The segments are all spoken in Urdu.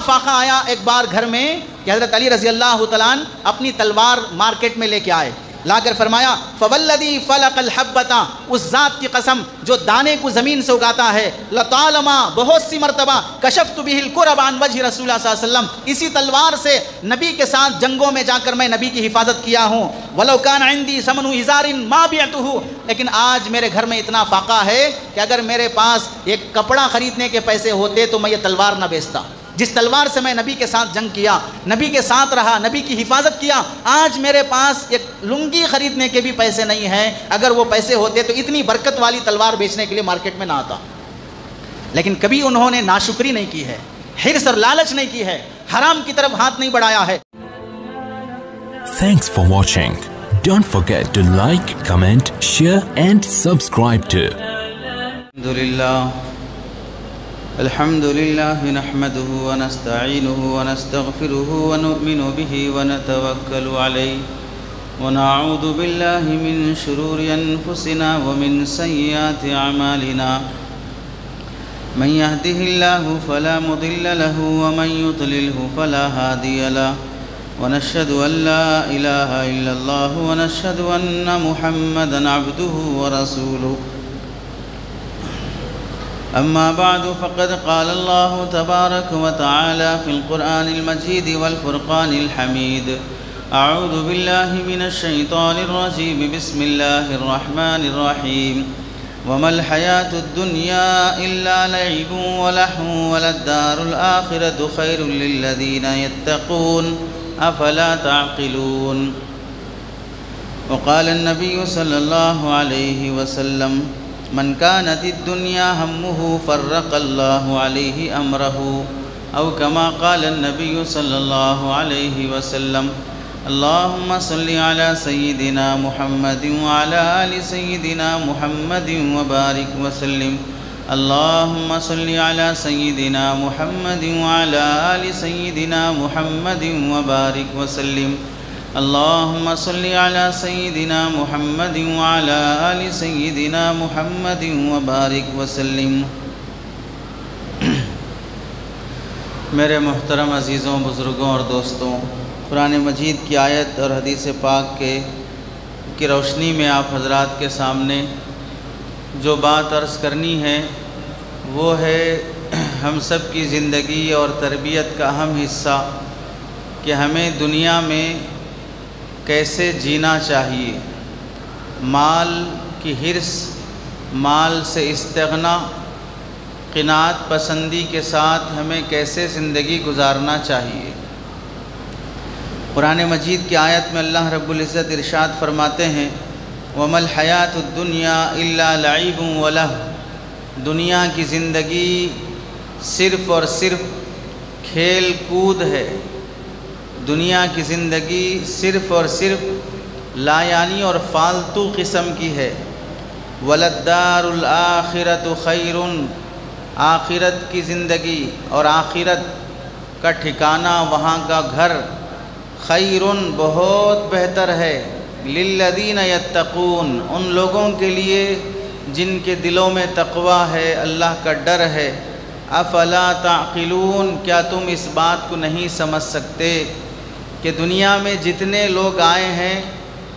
فاقہ آیا ایک بار گھر میں کہ حضرت علی رضی اللہ تعالیٰ عنہ اپنی تلوار مارکیٹ میں لے کے آئے، لا کر فرمایا فوالذی فلق الحبۃ، اس ذات کی قسم جو دانے کو زمین سے اگاتا ہے، لطالما، بہت سی مرتبہ، کشفت بہ الکرب عن وجہ رسول اللہ صلی اللہ علیہ وسلم، اسی تلوار سے نبی کے ساتھ جنگوں میں جا کر میں نبی کی حفاظت کیا ہوں، ولو کان عندی ثمن ازار ما بعتہ، لیکن آج میرے گھر میں اتنا فاقہ ہے کہ اگر میرے پاس ایک کپڑا خریدنے کے پیسے ہوتے تو میں یہ تلوار نہ بیچتا، جس تلوار سے میں نبی کے ساتھ جنگ کیا، نبی کے ساتھ رہا، نبی کی حفاظت کیا، آج میرے پاس ایک لنگی خریدنے کے بھی پیسے نہیں ہیں، اگر وہ پیسے ہوتے تو اتنی برکت والی تلوار بیچنے کے لیے مارکیٹ میں نہ آتا۔ لیکن کبھی انہوں نے ناشکری نہیں کی ہے، حرص اور لالچ نہیں کی ہے، حرام کی طرف ہاتھ نہیں بڑھایا ہے۔ Thanks for watching. Don't forget to like, comment, share and subscribe to. الحمد لله نحمده ونستعينه ونستغفره ونؤمن به ونتوكل عليه ونعوذ بالله من شرور أنفسنا ومن سيئات أعمالنا، من يهده الله فلا مضل له ومن يضلله فلا هادي له، ونشهد أن لا إله إلا الله ونشهد أن محمدا عبده ورسوله. أما بعد فقد قال الله تبارك وتعالى في القرآن المجيد والفرقان الحميد. أعوذ بالله من الشيطان الرجيم. بسم الله الرحمن الرحيم. وما الحياة الدنيا إلا لعب ولهو وللدار الآخرة خير للذين يتقون أفلا تعقلون. وقال النبي صلى الله عليه وسلم من كانت الدنيا همه فرق الله عليه أمره، أو كما قال النبي صلى الله عليه وسلم. اللهم صل على سيدنا محمد وعلى آل سيدنا محمد وبارك وسلم. اللهم صل على سيدنا محمد وعلى آل سيدنا محمد وبارك وسلم. اللهم صل على سيدنا محمد وعلى آل سيدنا محمد وبارك وسلم. میرے محترم عزیزوں، بزرگوں اور دوستوں، قرآن مجید کی آیت اور حدیث پاک کی روشنی میں آپ حضرات کے سامنے جو بات عرض کرنی ہے وہ ہے ہم سب کی زندگی اور تربیت کا اہم حصہ کہ ہمیں دنیا میں کیسے جینا چاہیے، مال کی حرص، مال سے استغنا، قناعت پسندی کے ساتھ ہمیں کیسے زندگی گزارنا چاہیے۔ قرآن مجید کی آیت میں اللہ رب العزت ارشاد فرماتے ہیں وَمَا الْحَيَاةُ الدُّنْيَا إِلَّا لَعِبٌ وَلَهْوٌ، دنیا کی زندگی صرف اور صرف کھیل کود ہے، دنیا کی زندگی صرف اور صرف لایانی اور فالتو قسم کی ہے۔ وَلَلدَّارُ الْآخِرَةُ خَيْرٌ، آخرت کی زندگی اور آخرت کا ٹھکانہ، وہاں کا گھر، خیرٌ بہت بہتر ہے، للذین یتقون ان لوگوں کے لیے جن کے دلوں میں تقوی ہے، اللہ کا ڈر ہے۔ افلا تعقلون، کیا تم اس بات کو نہیں سمجھ سکتے کہ دنیا میں جتنے لوگ آئے ہیں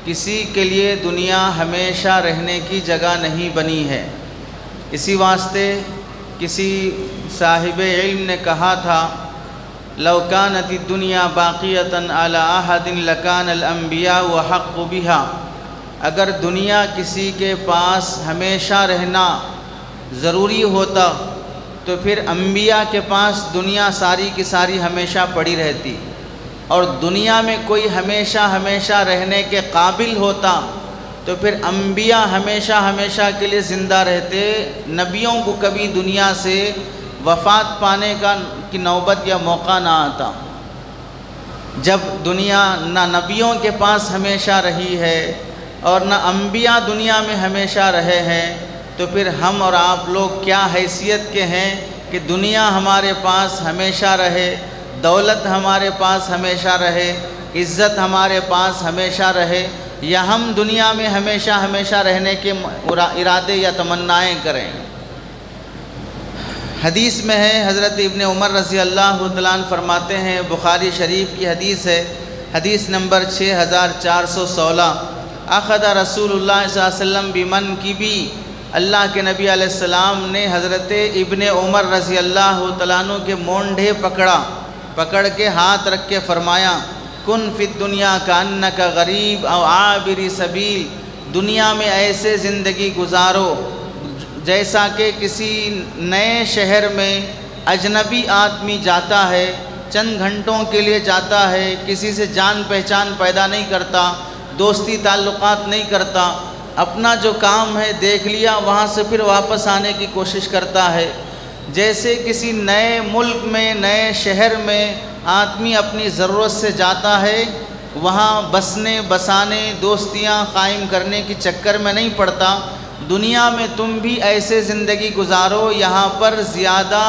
کسی کے لیے دنیا ہمیشہ رہنے کی جگہ نہیں بنی ہے۔ اسی واسطے کسی صاحب علم نے کہا تھا لو كانت الدنيا باقية على أحد لكان الأنبياء وحق بها، اگر دنیا کسی کے پاس ہمیشہ رہنا ضروری ہوتا تو پھر انبیاء کے پاس دنیا ساری کی ساری ہمیشہ پڑی رہتی، اور دنیا میں کوئی ہمیشہ رہنے کے قابل ہوتا تو پھر انبیاء ہمیشہ کے لیے زندہ رہتے، نبیوں کو کبھی دنیا سے وفات پانے کی نوبت یا موقع نہ آتا۔ جب دنیا نہ نبیوں کے پاس ہمیشہ رہی ہے اور نہ انبیاء دنیا میں ہمیشہ رہے ہیں تو پھر ہم اور آپ لوگ کیا حیثیت کے ہیں کہ دنیا ہمارے پاس ہمیشہ رہے، دولت ہمارے پاس ہمیشہ رہے، عزت ہمارے پاس ہمیشہ رہے، یا ہم دنیا میں ہمیشہ رہنے کے ارادے یا تمنائیں کریں۔ حدیث میں ہے، حضرت ابن عمر رضی اللہ تعالیٰ عنہ فرماتے ہیں، بخاری شریف کی حدیث ہے، حدیث نمبر 6416، اخذ رسول اللہ صلی اللہ علیہ وسلم بمنکبی، اللہ کے نبی علیہ السلام نے حضرت ابن عمر رضی اللہ تعالیٰ عنہ کے مونڈھے پکڑ کے ہاتھ رکھ کے فرمایا، کن فی الدنیا کانک غریب او عابر سبیل، دنیا میں ایسے زندگی گزارو جیسا کہ کسی نئے شہر میں اجنبی آدمی جاتا ہے، چند گھنٹوں کے لیے جاتا ہے، کسی سے جان پہچان پیدا نہیں کرتا، دوستی تعلقات نہیں کرتا، اپنا جو کام ہے دیکھ لیا، وہاں سے پھر واپس آنے کی کوشش کرتا ہے۔ جیسے کسی نئے ملک میں، نئے شہر میں آدمی اپنی ضرورت سے جاتا ہے، وہاں بسنے بسانے دوستیاں قائم کرنے کی چکر میں نہیں پڑتا، دنیا میں تم بھی ایسے زندگی گزارو، یہاں پر زیادہ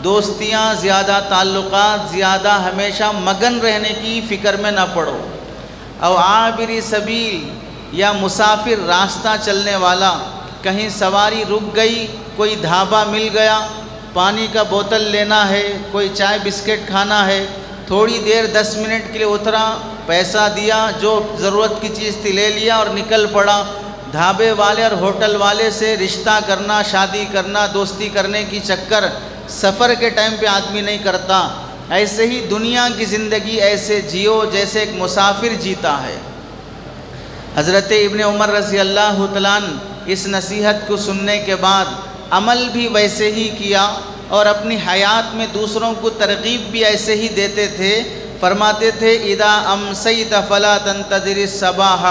دوستیاں، زیادہ تعلقات، زیادہ ہمیشہ مگن رہنے کی فکر میں نہ پڑو۔ او عابری سبیل، یا مسافر راستہ چلنے والا، کہیں سواری رک گئی، کوئی ڈھابا مل گیا، پانی کا بوتل لینا ہے، کوئی چائے بسکٹ کھانا ہے، تھوڑی دیر 10 منٹ کے لیے اترا، پیسہ دیا، جو ضرورت کی چیز تھی لے لیا اور نکل پڑا۔ ڈھابے والے اور ہوٹل والے سے رشتہ کرنا، شادی کرنا، دوستی کرنے کی چکر سفر کے ٹائم پہ آدمی نہیں کرتا۔ ایسے ہی دنیا کی زندگی ایسے جیو جیسے ایک مسافر جیتا ہے۔ حضرت ابن عمر رضی اللہ تعالیٰ عنہ اس نصیحت کو سننے کے بعد عمل بھی ویسے ہی کیا اور اپنی حیات میں دوسروں کو ترغیب بھی ایسے ہی دیتے تھے۔ فرماتے تھے، اذا امسیت فلا تنتظر الصباح،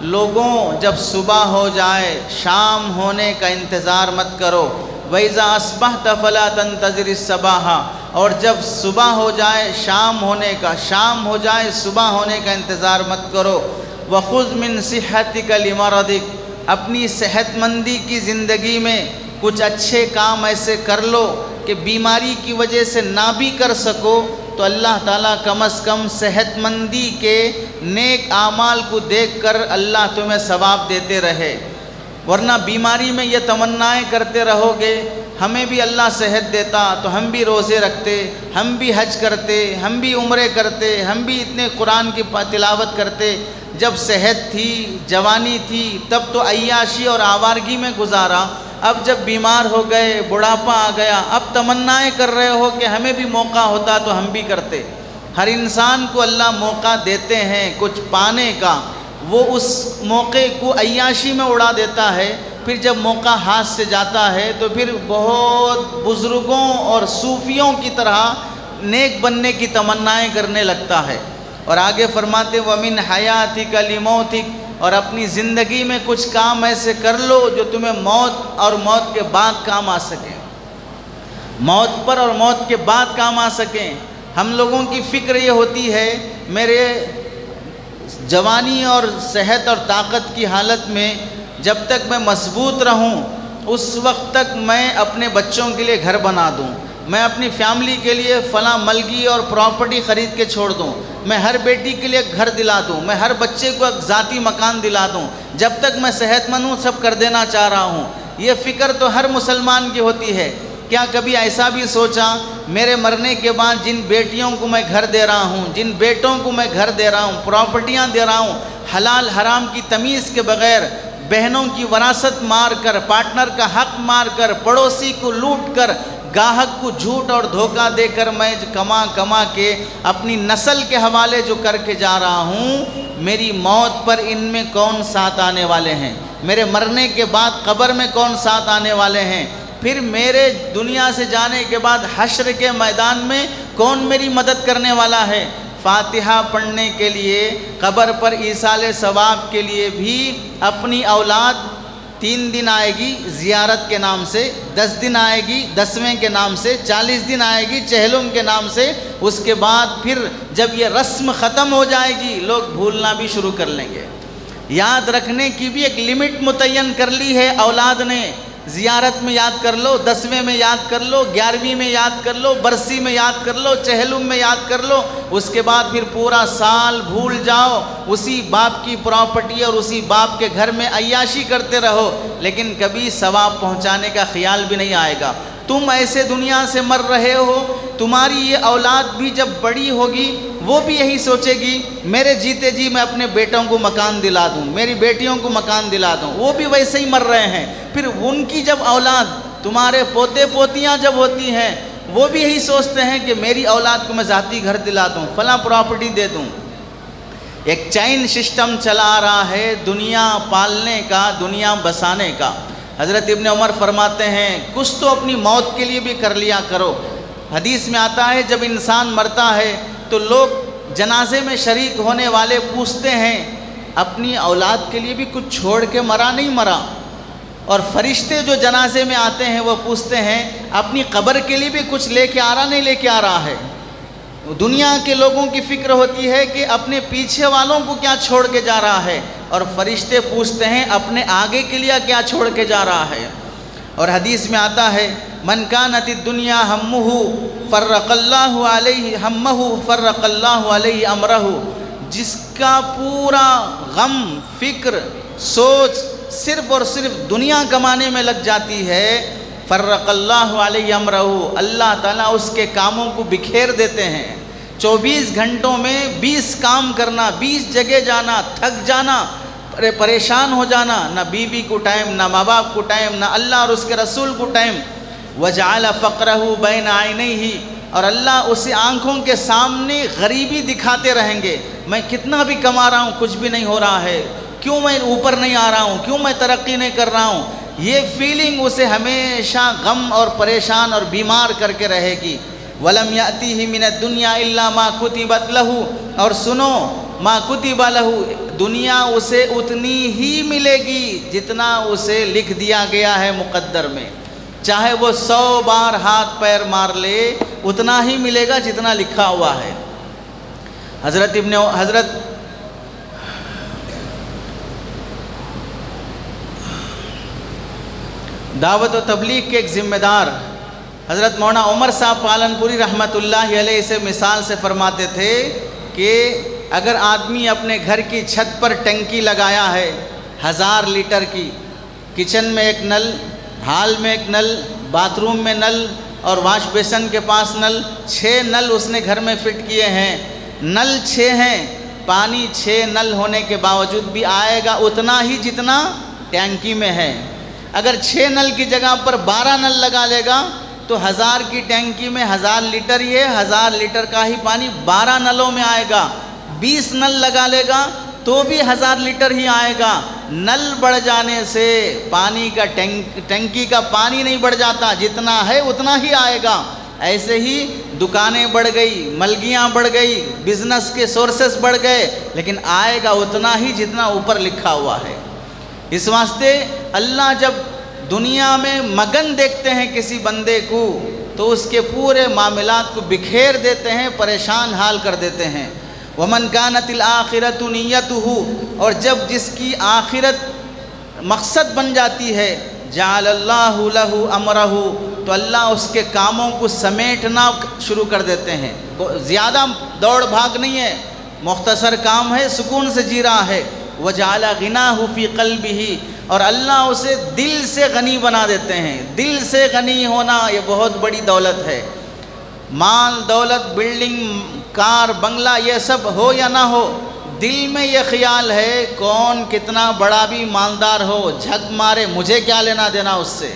لوگوں جب صبح ہو جائے شام ہونے کا انتظار مت کرو، وَإِذَا أَصْبَحْتَ فَلَا تَنْتَظِرِ الصَّبَاحَ، اور جب صبح ہو جائے شام ہونے کا، شام ہو جائے صبح ہونے کا انتظار مت کرو۔ وَخُذْ مِنْ صِحَّتِكَ لِمَرَضِكَ، اپنی صحت مندی کی زندگی میں کچھ اچھے کام ایسے کر لو کہ بیماری کی وجہ سے نہ بھی کر سکو تو اللہ تعالیٰ کم از کم صحت مندی کے نیک اعمال کو دیکھ کر اللہ تمہیں ثواب دیتے رہے، ورنہ بیماری میں یہ تمنائیں کرتے رہو گے ہمیں بھی اللہ صحت دیتا تو ہم بھی روزے رکھتے، ہم بھی حج کرتے، ہم بھی عمرے کرتے، ہم بھی اتنے قرآن کی تلاوت کرتے۔ جب صحت تھی، جوانی تھی، تب تو عیاشی اور آوارگی میں گزارا، اب جب بیمار ہو گئے، بڑھاپا آ گیا، اب تمنائیں کر رہے ہو کہ ہمیں بھی موقع ہوتا تو ہم بھی کرتے۔ ہر انسان کو اللہ موقع دیتے ہیں کچھ پانے کا، وہ اس موقع کو عیاشی میں اڑا دیتا ہے، پھر جب موقع ہاتھ سے جاتا ہے تو پھر بہت بزرگوں اور صوفیوں کی طرح نیک بننے کی تمنائیں کرنے لگتا ہے۔ اور آگے فرماتے وَمِنْ حَيَاتِكَ لِمَوْتِكَ، اور اپنی زندگی میں کچھ کام ایسے کر لو جو تمہیں موت اور موت کے بعد کام آ سکیں، موت پر اور موت کے بعد کام آ سکیں۔ ہم لوگوں کی فکر یہ ہوتی ہے میرے جوانی اور صحت اور طاقت کی حالت میں جب تک میں مضبوط رہوں اس وقت تک میں اپنے بچوں کے لیے گھر بنا دوں، میں اپنی فیملی کے لیے فلاں ملکی اور پراپرٹی خرید کے چھوڑ دوں، میں ہر بیٹی کے لیے گھر دلا دوں، میں ہر بچے کو ایک ذاتی مکان دلا دوں، جب تک میں صحت مند ہوں سب کر دینا چاہ رہا ہوں۔ یہ فکر تو ہر مسلمان کی ہوتی ہے۔ کیا کبھی ایسا بھی سوچا میرے مرنے کے بعد جن بیٹیوں کو میں گھر دے رہا ہوں، جن بیٹوں کو میں گھر دے رہا ہوں، پراپرٹیاں دے رہا ہوں، حلال حرام کی تمیز کے بغیر، بہنوں کی وراثت مار کر، پارٹنر کا حق مار کر، پڑوسی کو لوٹ کر، گاہک کو جھوٹ اور دھوکہ دے کر میں کما کے اپنی نسل کے حوالے جو کر کے جا رہا ہوں، میری موت پر ان میں کون ساتھ آنے والے ہیں؟ میرے مرنے کے بعد قبر میں کون ساتھ آنے والے ہیں؟ پھر میرے دنیا سے جانے کے بعد حشر کے میدان میں کون میری مدد کرنے والا ہے؟ فاتحہ پڑھنے کے لیے، قبر پر ایصال ثواب کے لیے بھی اپنی اولاد 3 دن آئے گی زیارت کے نام سے، 10 دن آئے گی 10ویں کے نام سے، 40 دن آئے گی چہلم کے نام سے، اس کے بعد پھر جب یہ رسم ختم ہو جائے گی لوگ بھولنا بھی شروع کر لیں گے۔ یاد رکھنے کی بھی ایک لمٹ متعین کر لی ہے اولاد نے، زیارت میں یاد کر لو، 10ویں میں یاد کر لو، 11ویں میں یاد کر لو، برسی میں یاد کر لو، چہلم میں یاد کر لو، اس کے بعد پھر پورا سال بھول جاؤ، اسی باپ کی پراپرٹی اور اسی باپ کے گھر میں عیاشی کرتے رہو، لیکن کبھی ثواب پہنچانے کا خیال بھی نہیں آئے گا۔ تم ایسے دنیا سے مر رہے ہو، تمہاری یہ اولاد بھی جب بڑی ہوگی وہ بھی یہی سوچے گی میرے جیتے جی میں اپنے بیٹوں کو مکان دلا دوں، میری بیٹیوں کو مکان دلا دوں، وہ بھی ویسے ہی مر رہے ہیں۔ پھر ان کی جب اولاد، تمہارے پوتے پوتیاں جب ہوتی ہیں، وہ بھی یہی سوچتے ہیں کہ میری اولاد کو میں ذاتی گھر دلا دوں، فلاں پراپرٹی دے دوں۔ ایک چین سسٹم چلا رہا ہے دنیا پالنے کا، دنیا بسانے کا۔ حضرت ابن عمر فرماتے ہیں کچھ تو اپنی موت کے لیے بھی کر لیا کرو۔ حدیث میں آتا ہے جب انسان مرتا ہے تو لوگ جنازے میں شریک ہونے والے پوچھتے ہیں اپنی اولاد کے لیے بھی کچھ چھوڑ کے مرا نہیں مرا، اور فرشتے جو جنازے میں آتے ہیں وہ پوچھتے ہیں اپنی قبر کے لیے بھی کچھ لے کے آ رہا نہیں لے کے آ رہا ہے۔ دنیا کے لوگوں کی فکر ہوتی ہے کہ اپنے پیچھے والوں کو کیا چھوڑ کے جا رہا ہے، اور فرشتے پوچھتے ہیں اپنے آگے کے لیے کیا چھوڑ کے جا رہا ہے۔ اور حدیث میں آتا ہے من کانت الدنیا ہمہ فرق اللہ علیہ ہمہ فرق اللہ علیہ امرہ، جس کا پورا غم، فکر، سوچ صرف اور صرف دنیا کمانے میں لگ جاتی ہے، فرق اللہ علیہ امرہ، اللہ تعالیٰ اس کے کاموں کو بکھیر دیتے ہیں۔ 24 گھنٹوں میں 20 کام کرنا، 20 جگہ جانا، تھک جانا، پریشان ہو جانا، نہ بیوی کو ٹائم، نہ ماں باپ کو ٹائم، نہ اللہ اور اس کے رسول کو ٹائم۔ وجعل فقرہ بین عینیہ، اور اللہ اسے آنکھوں کے سامنے غریبی دکھاتے رہیں گے، میں کتنا بھی کما رہا ہوں کچھ بھی نہیں ہو رہا ہے، کیوں میں اوپر نہیں آ رہا ہوں، کیوں میں ترقی نہیں کر رہا ہوں۔ یہ فیلنگ اسے ہمیشہ غم اور پریشان اور بیمار کر کے رہے گی۔ وَلَمْ يَأْتِهِ مِنَ الدُّنْيَا إِلَّا مَا كُتِبَتْ لَهُ، اور سنو ما کتب لہ، دنیا اسے اتنی ہی ملے گی جتنا اسے لکھ دیا گیا ہے مقدر میں، چاہے وہ 100 بار ہاتھ پیر مار لے اتنا ہی ملے گا جتنا لکھا ہوا ہے۔ حضرت دعوت و تبلیغ کے ایک ذمہ دار حضرت مولانا عمر صاحب پالن پوری رحمۃ اللہ علیہ سے مثال سے فرماتے تھے کہ اگر آدمی اپنے گھر کی چھت پر ٹنکی لگایا ہے 1000 لیٹر کی، کچن میں ایک نل، ہال میں ایک نل، باتھ روم میں نل، اور واش بیسن کے پاس نل، 6 نل اس نے گھر میں فٹ کیے ہیں، نل 6 ہیں، پانی 6 نل ہونے کے باوجود بھی آئے گا اتنا ہی جتنا ٹینکی میں ہے۔ اگر 6 نل کی جگہ پر 12 نل لگا لے گا تو 1000 کی ٹینکی میں 1000 لیٹر ہی ہے، 1000 لیٹر کا ہی پانی 12 نلوں میں آئے گا۔ 20 نل لگا لے گا تو بھی 1000 لیٹر ہی آئے گا۔ نل بڑھ جانے سے پانی کا ٹینکی کا پانی نہیں بڑھ جاتا، جتنا ہے اتنا ہی آئے گا۔ ایسے ہی دکانیں بڑھ گئی، ملگیاں بڑھ گئی، بزنس کے سورسز بڑھ گئے، لیکن آئے گا اتنا ہی جتنا اوپر لکھا ہوا ہے۔ اس واسطے اللہ جب دنیا میں مگن دیکھتے ہیں کسی بندے کو تو اس کے پورے معاملات کو بکھیر دیتے ہیں، پریشان حال کر دیتے ہیں۔ وَمَنْ كَانَتِ الْآخِرَةُ نِيَّتُهُ، اور جب جس کی آخرت مقصد بن جاتی ہے، جَعَلَ اللَّهُ لَهُ أَمْرَهُ، تو اللہ اس کے کاموں کو سمیٹنا شروع کر دیتے ہیں۔ زیادہ دوڑ بھاگ نہیں ہے، مختصر کام ہے، سکون سے جی رہا ہے۔ وَجَعَلَ غِنَاهُ فِي قَلْبِهِ، اور اللہ اسے دل سے غنی بنا دیتے ہیں۔ دل سے غنی ہونا یہ بہت بڑی دولت ہے۔ مال دولت، بلڈنگ، کار، بنگلہ، یہ سب ہو یا نہ ہو، دل میں یہ خیال ہے کون کتنا بڑا بھی مالدار ہو، جھک مارے مجھے کیا لینا دینا اس سے۔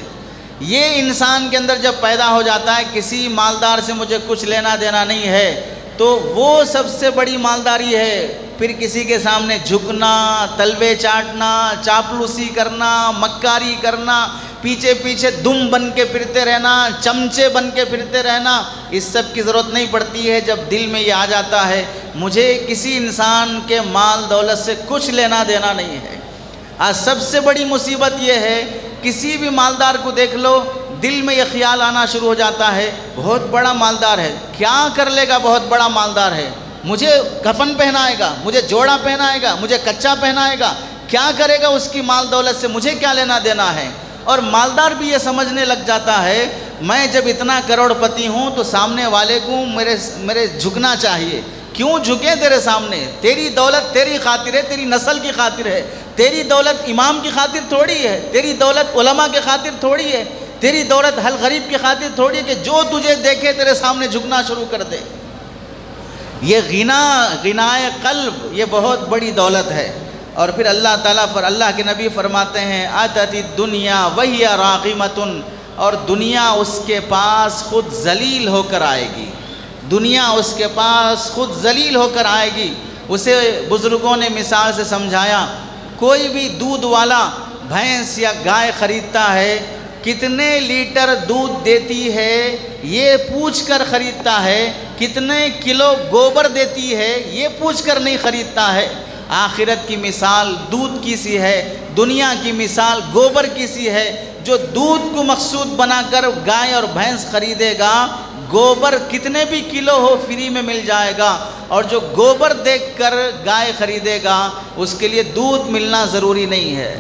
یہ انسان کے اندر جب پیدا ہو جاتا ہے کسی مالدار سے مجھے کچھ لینا دینا نہیں ہے، تو وہ سب سے بڑی مالداری ہے۔ پھر کسی کے سامنے جھکنا، تلوے چاٹنا، چاپلوسی کرنا، مکاری کرنا، پیچھے پیچھے دم بن کے پھرتے رہنا، چمچے بن کے پھرتے رہنا، اس سب کی ضرورت نہیں پڑتی ہے جب دل میں یہ آ جاتا ہے مجھے کسی انسان کے مال دولت سے کچھ لینا دینا نہیں ہے۔ آج سب سے بڑی مصیبت یہ ہے کسی بھی مالدار کو دیکھ لو، دل میں یہ خیال آنا شروع ہو جاتا ہے بہت بڑا مالدار ہے، کیا کر لے گا، بہت بڑا مالدار ہے، مجھے کفن پہنائے گا، مجھے جوڑا پہنائے گا، مجھے کچا پہنائے گا، کیا کرے گا اس کی مال دولت سے، مجھے کیا لینا دینا ہے۔ اور مالدار بھی یہ سمجھنے لگ جاتا ہے میں جب اتنا کروڑ پتی ہوں تو سامنے والے کو میرے جھکنا چاہیے۔ کیوں جھکے تیرے سامنے؟ تیری دولت تیری خاطر ہے، تیری نسل کی خاطر ہے، تیری دولت امام کی خاطر تھوڑی ہے، تیری دولت علماء کی خاطر تھوڑی ہے، تیری دولت ہر غریب کی خاطر تھوڑی ہے کہ جو تجھے دیکھے تیرے سامنے جھکنا شروع کر دے۔ یہ غنائے قلب یہ بہت بڑی دولت ہے۔ اور پھر اللہ کے نبی فرماتے ہیں آتت الدنیا وہی راغمۃ، اور دنیا اس کے پاس خود ذلیل ہو کر آئے گی، دنیا اس کے پاس خود ذلیل ہو کر آئے گی۔ اسے بزرگوں نے مثال سے سمجھایا، کوئی بھی دودھ والا بھینس یا گائے خریدتا ہے، کتنے لیٹر دودھ دیتی ہے یہ پوچھ کر خریدتا ہے، کتنے کلو گوبر دیتی ہے یہ پوچھ کر نہیں خریدتا ہے۔ آخرت کی مثال دودھ کی سی ہے، دنیا کی مثال گوبر کی سی ہے۔ جو دودھ کو مقصود بنا کر گائے اور بھینس خریدے گا، گوبر کتنے بھی کلو ہو فری میں مل جائے گا، اور جو گوبر دیکھ کر گائے خریدے گا اس کے لیے دودھ ملنا ضروری نہیں ہے۔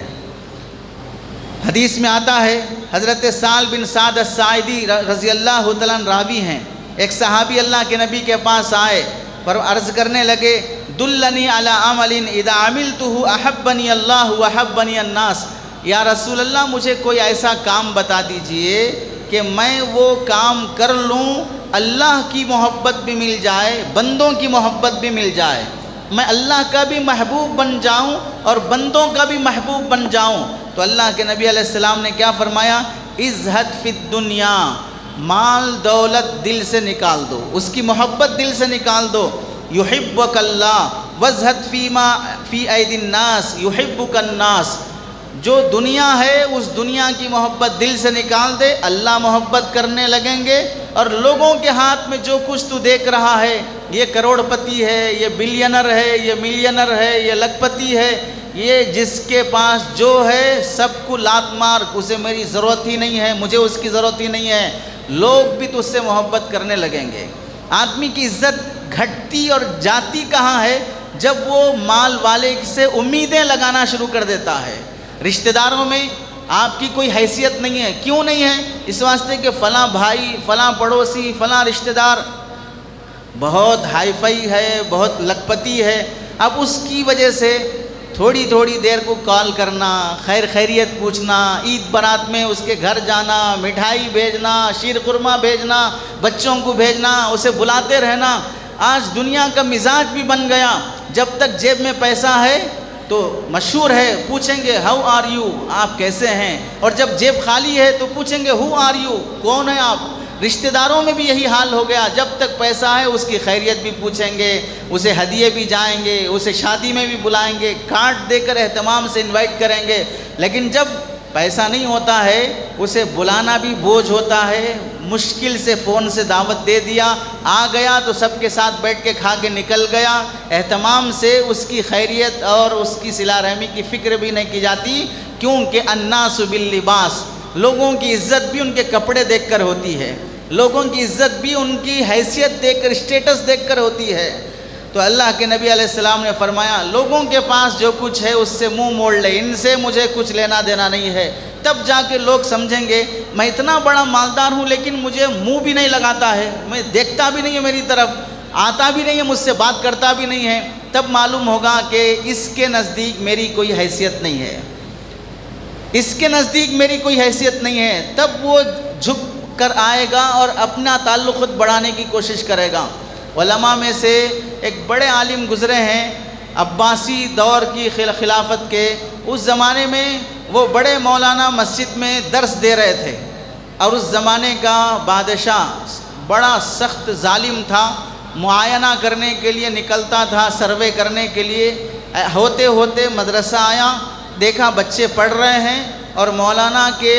حدیث میں آتا ہے، حضرت سہل بن سعد الساعدی رضی اللہ تعالیٰ عنہ راوی ہیں، ایک صحابی اللہ کے نبی کے پاس آئے پر عرض کرنے لگے دلنی علی عمل اذا عملتہ احبنی اللہ واحبنی الناس، یا رسول اللہ مجھے کوئی ایسا کام بتا دیجئے کہ میں وہ کام کر لوں، اللہ کی محبت بھی مل جائے، بندوں کی محبت بھی مل جائے، میں اللہ کا بھی محبوب بن جاؤں اور بندوں کا بھی محبوب بن جاؤں۔ تو اللہ کے نبی علیہ السلام نے کیا فرمایا؟ ازہد فی الدنیا، مال دولت دل سے نکال دو، اس کی محبت دل سے نکال دو۔ یحبک اللہ وازہد فی ایدی الناس یحبک الناس، جو دنیا ہے اس دنیا کی محبت دل سے نکال دے، اللہ محبت کرنے لگیں گے، اور لوگوں کے ہاتھ میں جو کچھ تو دیکھ رہا ہے، یہ کروڑ پتی ہے، یہ بلینر ہے، یہ ملینر ہے، یہ لکھ پتی ہے، یہ جس کے پاس جو ہے سب کو لات مار، اسے میری ضرورت ہی نہیں ہے، مجھے اس کی ضرورت ہی نہیں ہے، لوگ بھی تو اس سے محبت کرنے لگیں گے۔ آدمی کی عزت گھٹتی اور جاتی کہاں ہے؟ جب وہ مال والے سے امیدیں لگانا شروع کر دیتا ہے۔ رشتہ داروں میں آپ کی کوئی حیثیت نہیں ہے، کیوں نہیں ہے؟ اس واسطے کہ فلاں بھائی، فلاں پڑوسی، فلاں رشتہ دار بہت ہائی فائی ہے، بہت لکھ پتی ہے، اب اس کی وجہ سے تھوڑی تھوڑی دیر کو کال کرنا، خیر خیریت پوچھنا، عید برات میں اس کے گھر جانا، مٹھائی بھیجنا، شیر خرما بھیجنا، بچوں کو بھیجنا، اسے بلاتے رہنا، آج دنیا کا مزاج بھی بن گیا۔ جب تک جیب میں پیسہ ہے تو مشہور ہے، پوچھیں گے ہاؤ آر یو، آپ کیسے ہیں، اور جب جیب خالی ہے تو پوچھیں گے ہو آر یو، کون ہیں آپ۔ رشتہ داروں میں بھی یہی حال ہو گیا، جب تک پیسہ ہے اس کی خیریت بھی پوچھیں گے، اسے ہدیے بھی جائیں گے، اسے شادی میں بھی بلائیں گے، کارڈ دے کر اہتمام سے انوائٹ کریں گے، لیکن جب پیسہ نہیں ہوتا ہے اسے بلانا بھی بوجھ ہوتا ہے۔ مشکل سے فون سے دعوت دے دیا، آ گیا تو سب کے ساتھ بیٹھ کے کھا کے نکل گیا، اہتمام سے اس کی خیریت اور اس کی صلہ رحمی کی فکر بھی نہیں کی جاتی، کیونکہ الناس باللباس، لوگوں کی عزت بھی ان کے کپڑے دیکھ کر ہوتی ہے، لوگوں کی عزت بھی ان کی حیثیت دیکھ کر، اسٹیٹس دیکھ کر ہوتی ہے۔ تو اللہ کے نبی علیہ السلام نے فرمایا لوگوں کے پاس جو کچھ ہے اس سے منہ موڑ لے، ان سے مجھے کچھ لینا دینا نہیں ہے، تب جا کے لوگ سمجھیں گے میں اتنا بڑا مالدار ہوں لیکن مجھے منہ بھی نہیں لگاتا ہے، میں دیکھتا بھی نہیں ہے میری طرف، آتا بھی نہیں ہے، مجھ سے بات کرتا بھی نہیں ہے، تب معلوم ہوگا کہ اس کے نزدیک میری کوئی حیثیت نہیں ہے، اس کے نزدیک میری کوئی حیثیت نہیں ہے، تب وہ جھک کر آئے گا اور اپنا تعلق خود بڑھانے کی کوشش کرے گا۔ علماء میں سے ایک بڑے عالم گزرے ہیں عباسی دور کی خلافت کے، اس زمانے میں وہ بڑے مولانا مسجد میں درس دے رہے تھے، اور اس زمانے کا بادشاہ بڑا سخت ظالم تھا، معائنہ کرنے کے لیے نکلتا تھا، سروے کرنے کے لیے، ہوتے ہوتے مدرسہ آیا، دیکھا بچے پڑھ رہے ہیں اور مولانا کے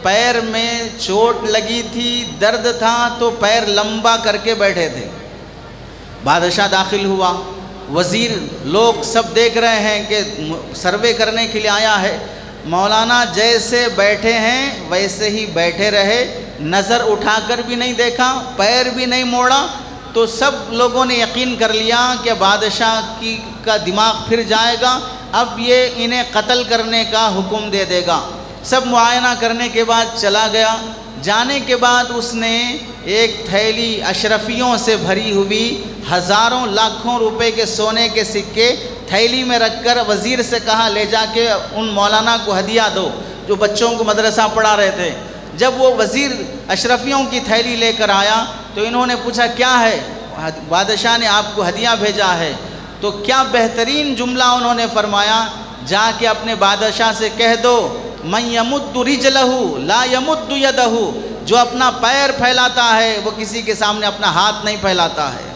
پیر میں چوٹ لگی تھی، درد تھا تو پیر لمبا کر کے بیٹھے تھے۔ بادشاہ داخل ہوا، وزیر لوگ سب دیکھ رہے ہیں کہ سروے کرنے کے لیے آیا ہے، مولانا جیسے بیٹھے ہیں ویسے ہی بیٹھے رہے، نظر اٹھا کر بھی نہیں دیکھا، پیر بھی نہیں موڑا، تو سب لوگوں نے یقین کر لیا کہ بادشاہ کا دماغ پھر جائے گا، اب یہ انہیں قتل کرنے کا حکم دے دے گا۔ سب معائنہ کرنے کے بعد چلا گیا، جانے کے بعد اس نے ایک تھیلی اشرفیوں سے بھری ہوئی ہزاروں لاکھوں روپے کے سونے کے سکے تھیلی میں رکھ کر وزیر سے کہا لے جا کے ان مولانا کو ہدیہ دو جو بچوں کو مدرسہ پڑھا رہے تھے۔ جب وہ وزیر اشرفیوں کی تھیلی لے کر آیا تو انہوں نے پوچھا کیا ہے؟ بادشاہ نے آپ کو ہدیہ بھیجا ہے۔ تو کیا بہترین جملہ انہوں نے فرمایا، جا کے اپنے بادشاہ سے کہہ دو من یمد رجلہ لا یمد یدہ، جو اپنا پیر پھیلاتا ہے وہ کسی کے سامنے اپنا ہاتھ نہیں پھیلاتا ہے،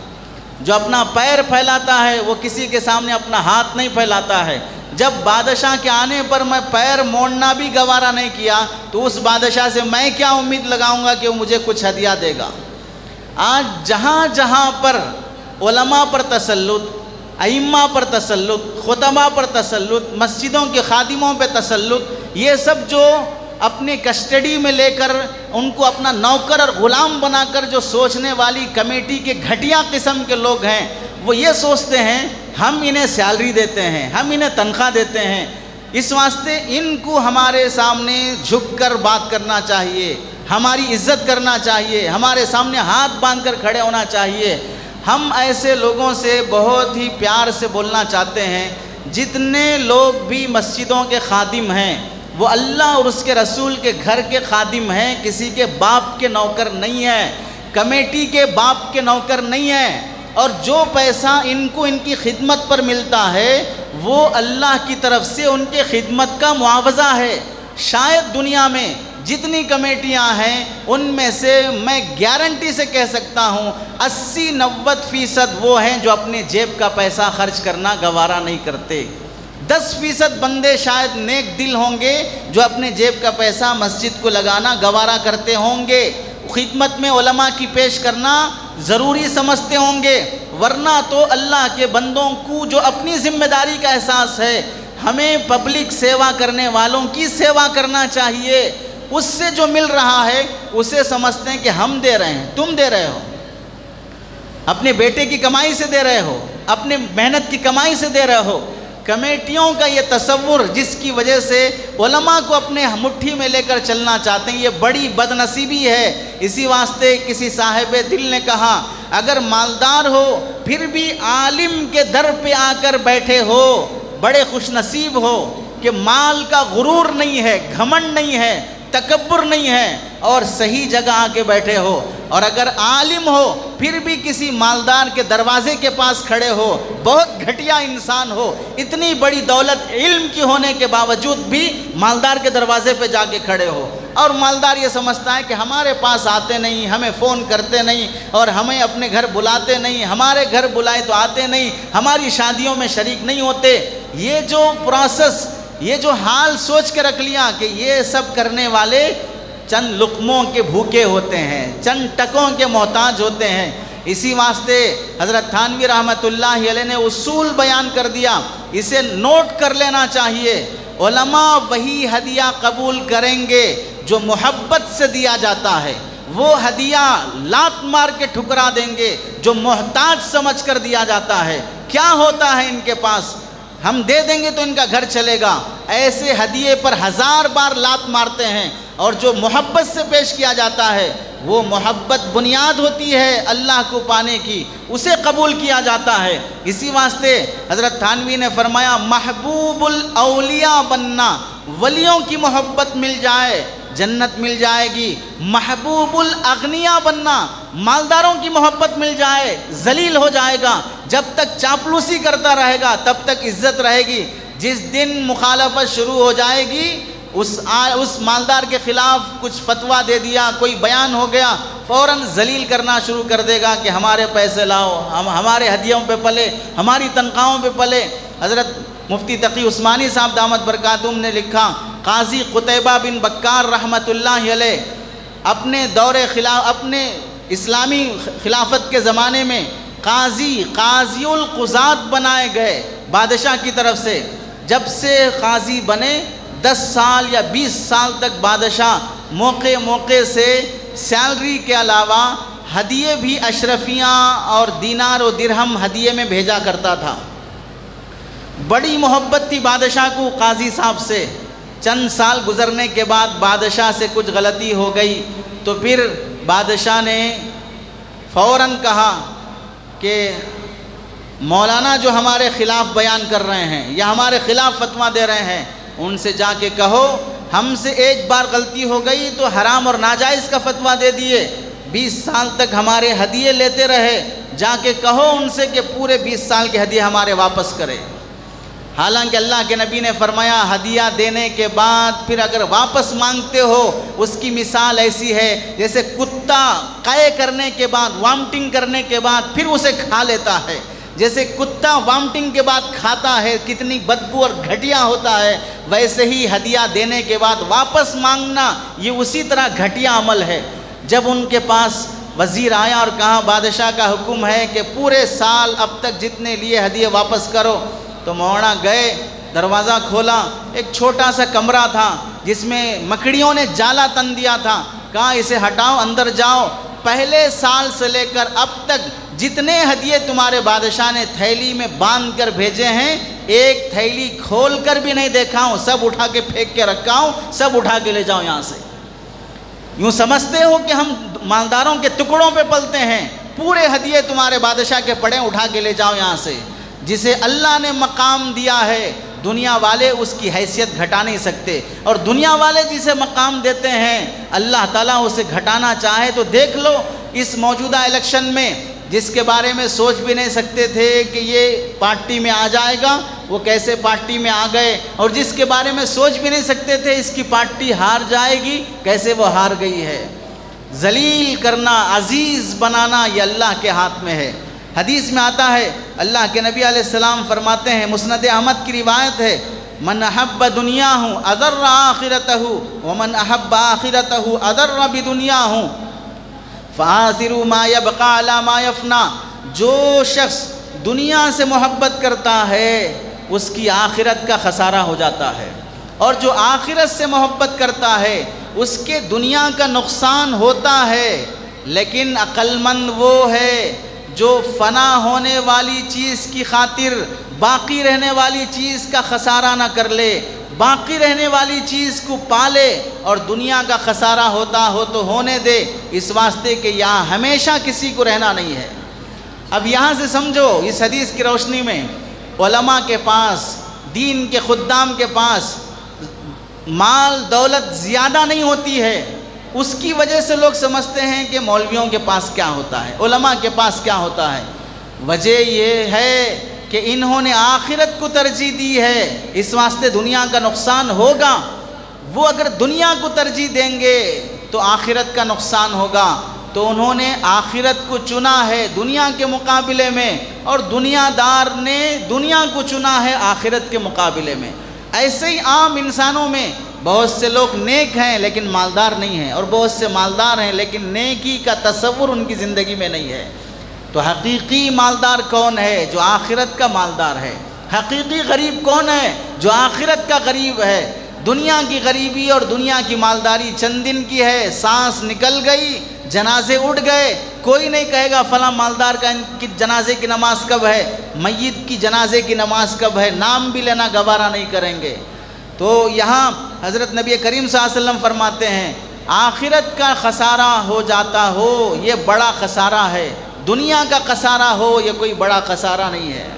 جو اپنا پیر پھیلاتا ہے وہ کسی کے سامنے اپنا ہاتھ نہیں پھیلاتا ہے۔ جب بادشاہ کے آنے پر میں پیر موڑنا بھی گوارا نہیں کیا تو اس بادشاہ سے میں کیا امید لگاؤں گا کہ وہ مجھے کچھ ہدیہ دے گا۔ آج جہاں جہاں پر علماء پر تسلط، ائمہ پر تسلط، خطبہ پر تسلط، مسجدوں کے خادموں پہ تسلط، یہ سب جو اپنے کسٹڈی میں لے کر ان کو اپنا نوکر اور غلام بنا کر جو سوچنے والی کمیٹی کے گھٹیا قسم کے لوگ ہیں، وہ یہ سوچتے ہیں ہم انہیں سیلری دیتے ہیں، ہم انہیں تنخواہ دیتے ہیں، اس واسطے ان کو ہمارے سامنے جھک کر بات کرنا چاہیے، ہماری عزت کرنا چاہیے، ہمارے سامنے ہاتھ باندھ کر کھڑے ہونا چاہیے۔ ہم ایسے لوگوں سے بہت ہی پیار سے بولنا چاہتے ہیں، جتنے لوگ بھی مسجدوں کے خادم ہیں وہ اللہ اور اس کے رسول کے گھر کے خادم ہیں، کسی کے باپ کے نوکر نہیں ہیں، کمیٹی کے باپ کے نوکر نہیں ہیں، اور جو پیسہ ان کو ان کی خدمت پر ملتا ہے وہ اللہ کی طرف سے ان کے خدمت کا معاوضہ ہے۔ شاید دنیا میں جتنی کمیٹیاں ہیں ان میں سے میں گارنٹی سے کہہ سکتا ہوں 80-90% وہ ہیں جو اپنے جیب کا پیسہ خرچ کرنا گوارا نہیں کرتے۔ 10% بندے شاید نیک دل ہوں گے جو اپنے جیب کا پیسہ مسجد کو لگانا گوارا کرتے ہوں گے، خدمت میں علماء کی پیش کرنا ضروری سمجھتے ہوں گے، ورنہ تو اللہ کے بندوں کو جو اپنی ذمہ داری کا احساس ہے، ہمیں پبلک سیوا کرنے والوں کی سیوا کرنا چاہیے، اس سے جو مل رہا ہے اسے سمجھتے ہیں کہ ہم دے رہے ہیں، تم دے رہے ہو، اپنے بیٹے کی کمائی سے دے رہے ہو، اپنے محنت کی کمائی سے دے رہے ہو۔ کمیٹیوں کا یہ تصور جس کی وجہ سے علماء کو اپنے مٹھی میں لے کر چلنا چاہتے ہیں، یہ بڑی بدنصیبی ہے۔ اسی واسطے کسی صاحب دل نے کہا اگر مالدار ہو پھر بھی عالم کے در پہ آ کر بیٹھے ہو، بڑے خوش نصیب ہو کہ مال کا غرور نہیں ہے، گھمنڈ نہیں ہے، تکبر نہیں ہے، اور صحیح جگہ آ کے بیٹھے ہو۔ اور اگر عالم ہو پھر بھی کسی مالدار کے دروازے کے پاس کھڑے ہو، بہت گھٹیا انسان ہو، اتنی بڑی دولت علم کی ہونے کے باوجود بھی مالدار کے دروازے پہ جا کے کھڑے ہو، اور مالدار یہ سمجھتا ہے کہ ہمارے پاس آتے نہیں، ہمیں فون کرتے نہیں، اور ہمیں اپنے گھر بلاتے نہیں، ہمارے گھر بلائے تو آتے نہیں، ہماری شادیوں میں شریک نہیں ہوتے۔ یہ جو پروسیس، یہ جو حال سوچ کے رکھ لیا کہ یہ سب کرنے والے چند لقموں کے بھوکے ہوتے ہیں، چند ٹکوں کے محتاج ہوتے ہیں۔ اسی واسطے حضرت تھانوی رحمۃ اللہ علیہ نے اصول بیان کر دیا، اسے نوٹ کر لینا چاہیے۔ علماء وہی ہدیہ قبول کریں گے جو محبت سے دیا جاتا ہے، وہ ہدیہ لات مار کے ٹھکرا دیں گے جو محتاج سمجھ کر دیا جاتا ہے۔ کیا ہوتا ہے ان کے پاس، ہم دے دیں گے تو ان کا گھر چلے گا، ایسے ہدیے پر 1000 بار لات مارتے ہیں۔ اور جو محبت سے پیش کیا جاتا ہے وہ محبت بنیاد ہوتی ہے اللہ کو پانے کی، اسے قبول کیا جاتا ہے۔ اسی واسطے حضرت تھانوی نے فرمایا محبوب الاولیاء بننا، ولیوں کی محبت مل جائے جنت مل جائے گی۔ محبوب الاغنیاء بننا، مالداروں کی محبت مل جائے ذلیل ہو جائے گا، جب تک چاپلوسی کرتا رہے گا تب تک عزت رہے گی، جس دن مخالفت شروع ہو جائے گی اس مالدار کے خلاف کچھ فتویٰ دے دیا، کوئی بیان ہو گیا، فوراً ذلیل کرنا شروع کر دے گا کہ ہمارے پیسے لاؤ، ہمارے ہدیوں پہ پلے، ہماری تنخواہوں پہ پلے۔ حضرت مفتی تقی عثمانی صاحب دامت برکاتہم نے لکھا، قاضی قتیبہ بن بکار رحمۃ اللہ علیہ اپنے اسلامی خلافت کے زمانے میں قاضی القضات بنائے گئے بادشاہ کی طرف سے۔ جب سے قاضی بنے 10 سال یا 20 سال تک بادشاہ موقع سے سیلری کے علاوہ ہدیے بھی اشرفیاں اور دینار و درہم ہدیے میں بھیجا کرتا تھا۔ بڑی محبت تھی بادشاہ کو قاضی صاحب سے۔ چند سال گزرنے کے بعد بادشاہ سے کچھ غلطی ہو گئی تو پھر بادشاہ نے فوراً کہا کہ مولانا جو ہمارے خلاف بیان کر رہے ہیں یا ہمارے خلاف فتویٰ دے رہے ہیں ان سے جا کے کہو ہم سے ایک بار غلطی ہو گئی تو حرام اور ناجائز کا فتویٰ دے دیے، 20 سال تک ہمارے ہدیے لیتے رہے، جا کے کہو ان سے کہ پورے 20 سال کے ہدیے ہمارے واپس کرے۔ حالانکہ اللہ کے نبی نے فرمایا ہدیہ دینے کے بعد پھر اگر واپس مانگتے ہو، اس کی مثال ایسی ہے جیسے کتا قے کرنے کے بعد، وامٹنگ کرنے کے بعد پھر اسے کھا لیتا ہے۔ جیسے کتا وامٹنگ کے بعد کھاتا ہے، کتنی بدبو اور گھٹیا ہوتا ہے، ویسے ہی ہدیہ دینے کے بعد واپس مانگنا یہ اسی طرح گھٹیا عمل ہے۔ جب ان کے پاس وزیر آیا اور کہا بادشاہ کا حکم ہے کہ پورے سال اب تک جتنے لیے ہدیے واپس کرو، تو مولانا گئے، دروازہ کھولا، ایک چھوٹا سا کمرہ تھا جس میں مکڑیوں نے جالا تن دیا تھا، کہا اسے ہٹاؤ، اندر جاؤ، پہلے سال سے لے کر اب تک جتنے ہدیے تمہارے بادشاہ نے تھیلی میں باندھ کر بھیجے ہیں، ایک تھیلی کھول کر بھی نہیں دیکھا ہوں، سب اٹھا کے پھینک کے رکھا ہوں، سب اٹھا کے لے جاؤ یہاں سے۔ یوں سمجھتے ہو کہ ہم مالداروں کے ٹکڑوں پہ پلتے ہیں؟ پورے ہدیے تمہارے بادشاہ کے پڑے، اٹھا کے لے جاؤ یہاں سے۔ جسے اللہ نے مقام دیا ہے دنیا والے اس کی حیثیت گھٹا نہیں سکتے، اور دنیا والے جسے مقام دیتے ہیں اللہ تعالیٰ اسے گھٹانا چاہے تو دیکھ لو اس موجودہ الیکشن میں، جس کے بارے میں سوچ بھی نہیں سکتے تھے کہ یہ پارٹی میں آ جائے گا، وہ کیسے پارٹی میں آ گئے، اور جس کے بارے میں سوچ بھی نہیں سکتے تھے اس کی پارٹی ہار جائے گی، کیسے وہ ہار گئی ہے۔ ذلیل کرنا، عزیز بنانا یہ اللہ کے ہاتھ میں ہے۔ حدیث میں آتا ہے، اللہ کے نبی علیہ السلام فرماتے ہیں، مسند احمد کی روایت ہے، من احب دنیاہ اضر آخرتہ ومن احب آخرتہ اضر بدنیاہ فآثروا ما یبقى علی ما یفنی۔ جو شخص دنیا سے محبت کرتا ہے اس کی آخرت کا خسارہ ہو جاتا ہے، اور جو آخرت سے محبت کرتا ہے اس کے دنیا کا نقصان ہوتا ہے۔ لیکن عقل مند وہ ہے جو فنا ہونے والی چیز کی خاطر باقی رہنے والی چیز کا خسارہ نہ کر لے، باقی رہنے والی چیز کو پالے، اور دنیا کا خسارہ ہوتا ہو تو ہونے دے، اس واسطے کہ یہاں ہمیشہ کسی کو رہنا نہیں ہے۔ اب یہاں سے سمجھو اس حدیث کی روشنی میں، علماء کے پاس، دین کے خدام کے پاس مال دولت زیادہ نہیں ہوتی ہے، اس کی وجہ سے لوگ سمجھتے ہیں کہ مولویوں کے پاس کیا ہوتا ہے، علماء کے پاس کیا ہوتا ہے۔ وجہ یہ ہے کہ انہوں نے آخرت کو ترجیح دی ہے، اس واسطے دنیا کا نقصان ہوگا۔ وہ اگر دنیا کو ترجیح دیں گے تو آخرت کا نقصان ہوگا، تو انہوں نے آخرت کو چنا ہے دنیا کے مقابلے میں، اور دنیا دار نے دنیا کو چنا ہے آخرت کے مقابلے میں۔ ایسے ہی عام انسانوں میں بہت سے لوگ نیک ہیں لیکن مالدار نہیں ہیں، اور بہت سے مالدار ہیں لیکن نیکی کا تصور ان کی زندگی میں نہیں ہے۔ تو حقیقی مالدار کون ہے؟ جو آخرت کا مالدار ہے۔ حقیقی غریب کون ہے؟ جو آخرت کا غریب ہے۔ دنیا کی غریبی اور دنیا کی مالداری چند دن کی ہے، سانس نکل گئی، جنازے اٹھ گئے، کوئی نہیں کہے گا فلاں مالدار کا جنازے کی نماز کب ہے، میت کی جنازے کی نماز کب ہے، نام بھی لینا گوارا نہیں کریں گے۔ تو یہاں حضرت نبی کریم صلی اللہ علیہ وسلم فرماتے ہیں آخرت کا خسارہ ہو جاتا ہو یہ بڑا خسارہ ہے، دنیا کا خسارہ ہو یہ کوئی بڑا خسارہ نہیں ہے۔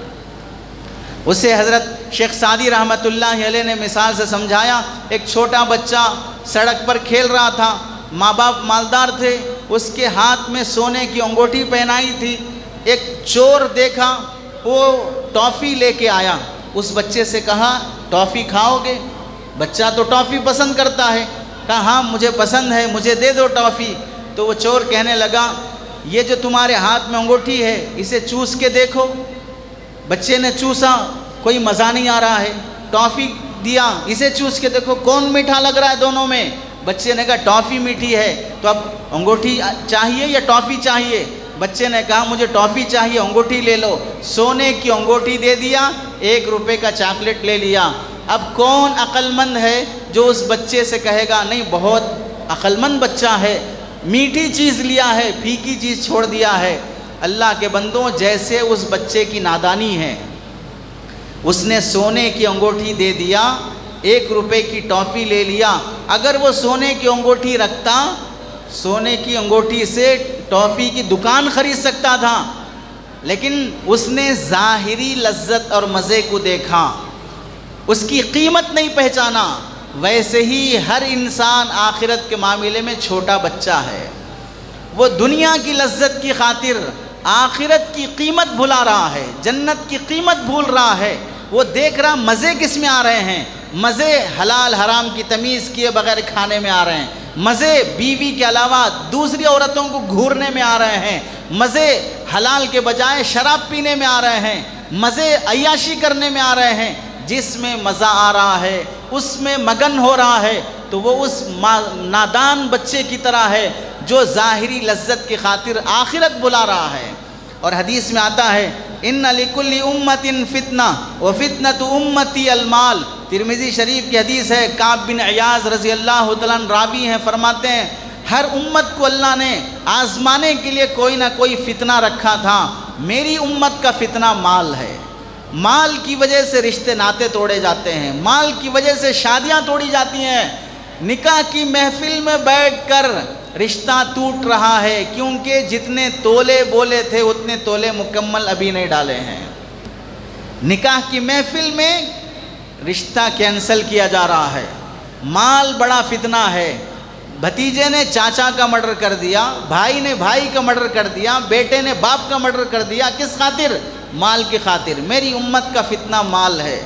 اسے حضرت شیخ سعدی رحمۃ اللہ علیہ نے مثال سے سمجھایا، ایک چھوٹا بچہ سڑک پر کھیل رہا تھا، ماں باپ مالدار تھے، اس کے ہاتھ میں سونے کی انگوٹھی پہنائی تھی، ایک چور دیکھا، وہ ٹافی لے کے آیا، اس بچے سے کہا ٹافی کھاؤ گے؟ بچہ تو ٹافی پسند کرتا ہے، کہا ہاں مجھے پسند ہے، مجھے دے دو ٹافی۔ تو وہ چور کہنے لگا یہ جو تمہارے ہاتھ میں انگوٹھی ہے اسے چوس کے دیکھو۔ بچے نے چوسا، کوئی مزہ نہیں آ رہا ہے، ٹافی دیا، اسے چوس کے دیکھو کون میٹھا لگ رہا ہے دونوں میں۔ بچے نے کہا ٹافی میٹھی ہے، تو اب انگوٹھی چاہیے یا ٹافی چاہیے؟ بچے نے کہا مجھے ٹافی چاہیے، انگوٹھی لے لو۔ سونے کی انگوٹھی دے دیا، 1 روپے کا چاکلیٹ لے لیا۔ اب کون عقل مند ہے جو اس بچے سے کہے گا نہیں بہت عقل مند بچہ ہے، میٹھی چیز لیا ہے، پھیکی چیز چھوڑ دیا ہے؟ اللہ کے بندوں، جیسے اس بچے کی نادانی ہے، اس نے سونے کی انگوٹھی دے دیا، 1 روپے کی ٹافی لے لیا۔ اگر وہ سونے کی انگوٹھی رکھتا، سونے کی انگوٹھی سے ٹافی کی دکان خرید سکتا تھا، لیکن اس نے ظاہری لذت اور مزے کو دیکھا، اس کی قیمت نہیں پہچانا۔ ویسے ہی ہر انسان آخرت کے معاملے میں چھوٹا بچہ ہے۔ وہ دنیا کی لذت کی خاطر آخرت کی قیمت بھلا رہا ہے، جنت کی قیمت بھول رہا ہے۔ وہ دیکھ رہا مزے کس میں آ رہے ہیں، مزے حلال حرام کی تمیز کیے بغیر کھانے میں آ رہے ہیں، مزے بیوی کے علاوہ دوسری عورتوں کو گھورنے میں آ رہے ہیں، مزے حلال کے بجائے شراب پینے میں آ رہے ہیں، مزے عیاشی کرنے میں آ رہے ہیں۔ جس میں مزہ آ رہا ہے اس میں مگن ہو رہا ہے تو وہ اس نادان بچے کی طرح ہے جو ظاہری لذت کی خاطر آخرت بلا رہا ہے۔ اور حدیث میں آتا ہے ان لکل امت فتنہ وفتنۃ امتی المال، ترمذی شریف کی حدیث ہے، کعب بن عیاض رضی اللہ تعالیٰ عنہ راوی ہیں، فرماتے ہیں ہر امت کو اللہ نے آزمانے کے لیے کوئی نہ کوئی فتنہ رکھا تھا، میری امت کا فتنہ مال ہے۔ مال کی وجہ سے رشتے ناتے توڑے جاتے ہیں، مال کی وجہ سے شادیاں توڑی جاتی ہیں، نکاح کی محفل میں بیٹھ کر رشتہ ٹوٹ رہا ہے کیونکہ جتنے تولے بولے تھے اتنے تولے مکمل ابھی نہیں ڈالے ہیں۔ نکاح کی محفل میں رشتہ کینسل کیا جا رہا ہے۔ مال بڑا فتنہ ہے، بھتیجے نے چاچا کا مرڈر کر دیا، بھائی نے بھائی کا مرڈر کر دیا، بیٹے نے باپ کا مرڈر کر دیا، کس خاطر؟ مال کی خاطر۔ میری امت کا فتنہ مال ہے۔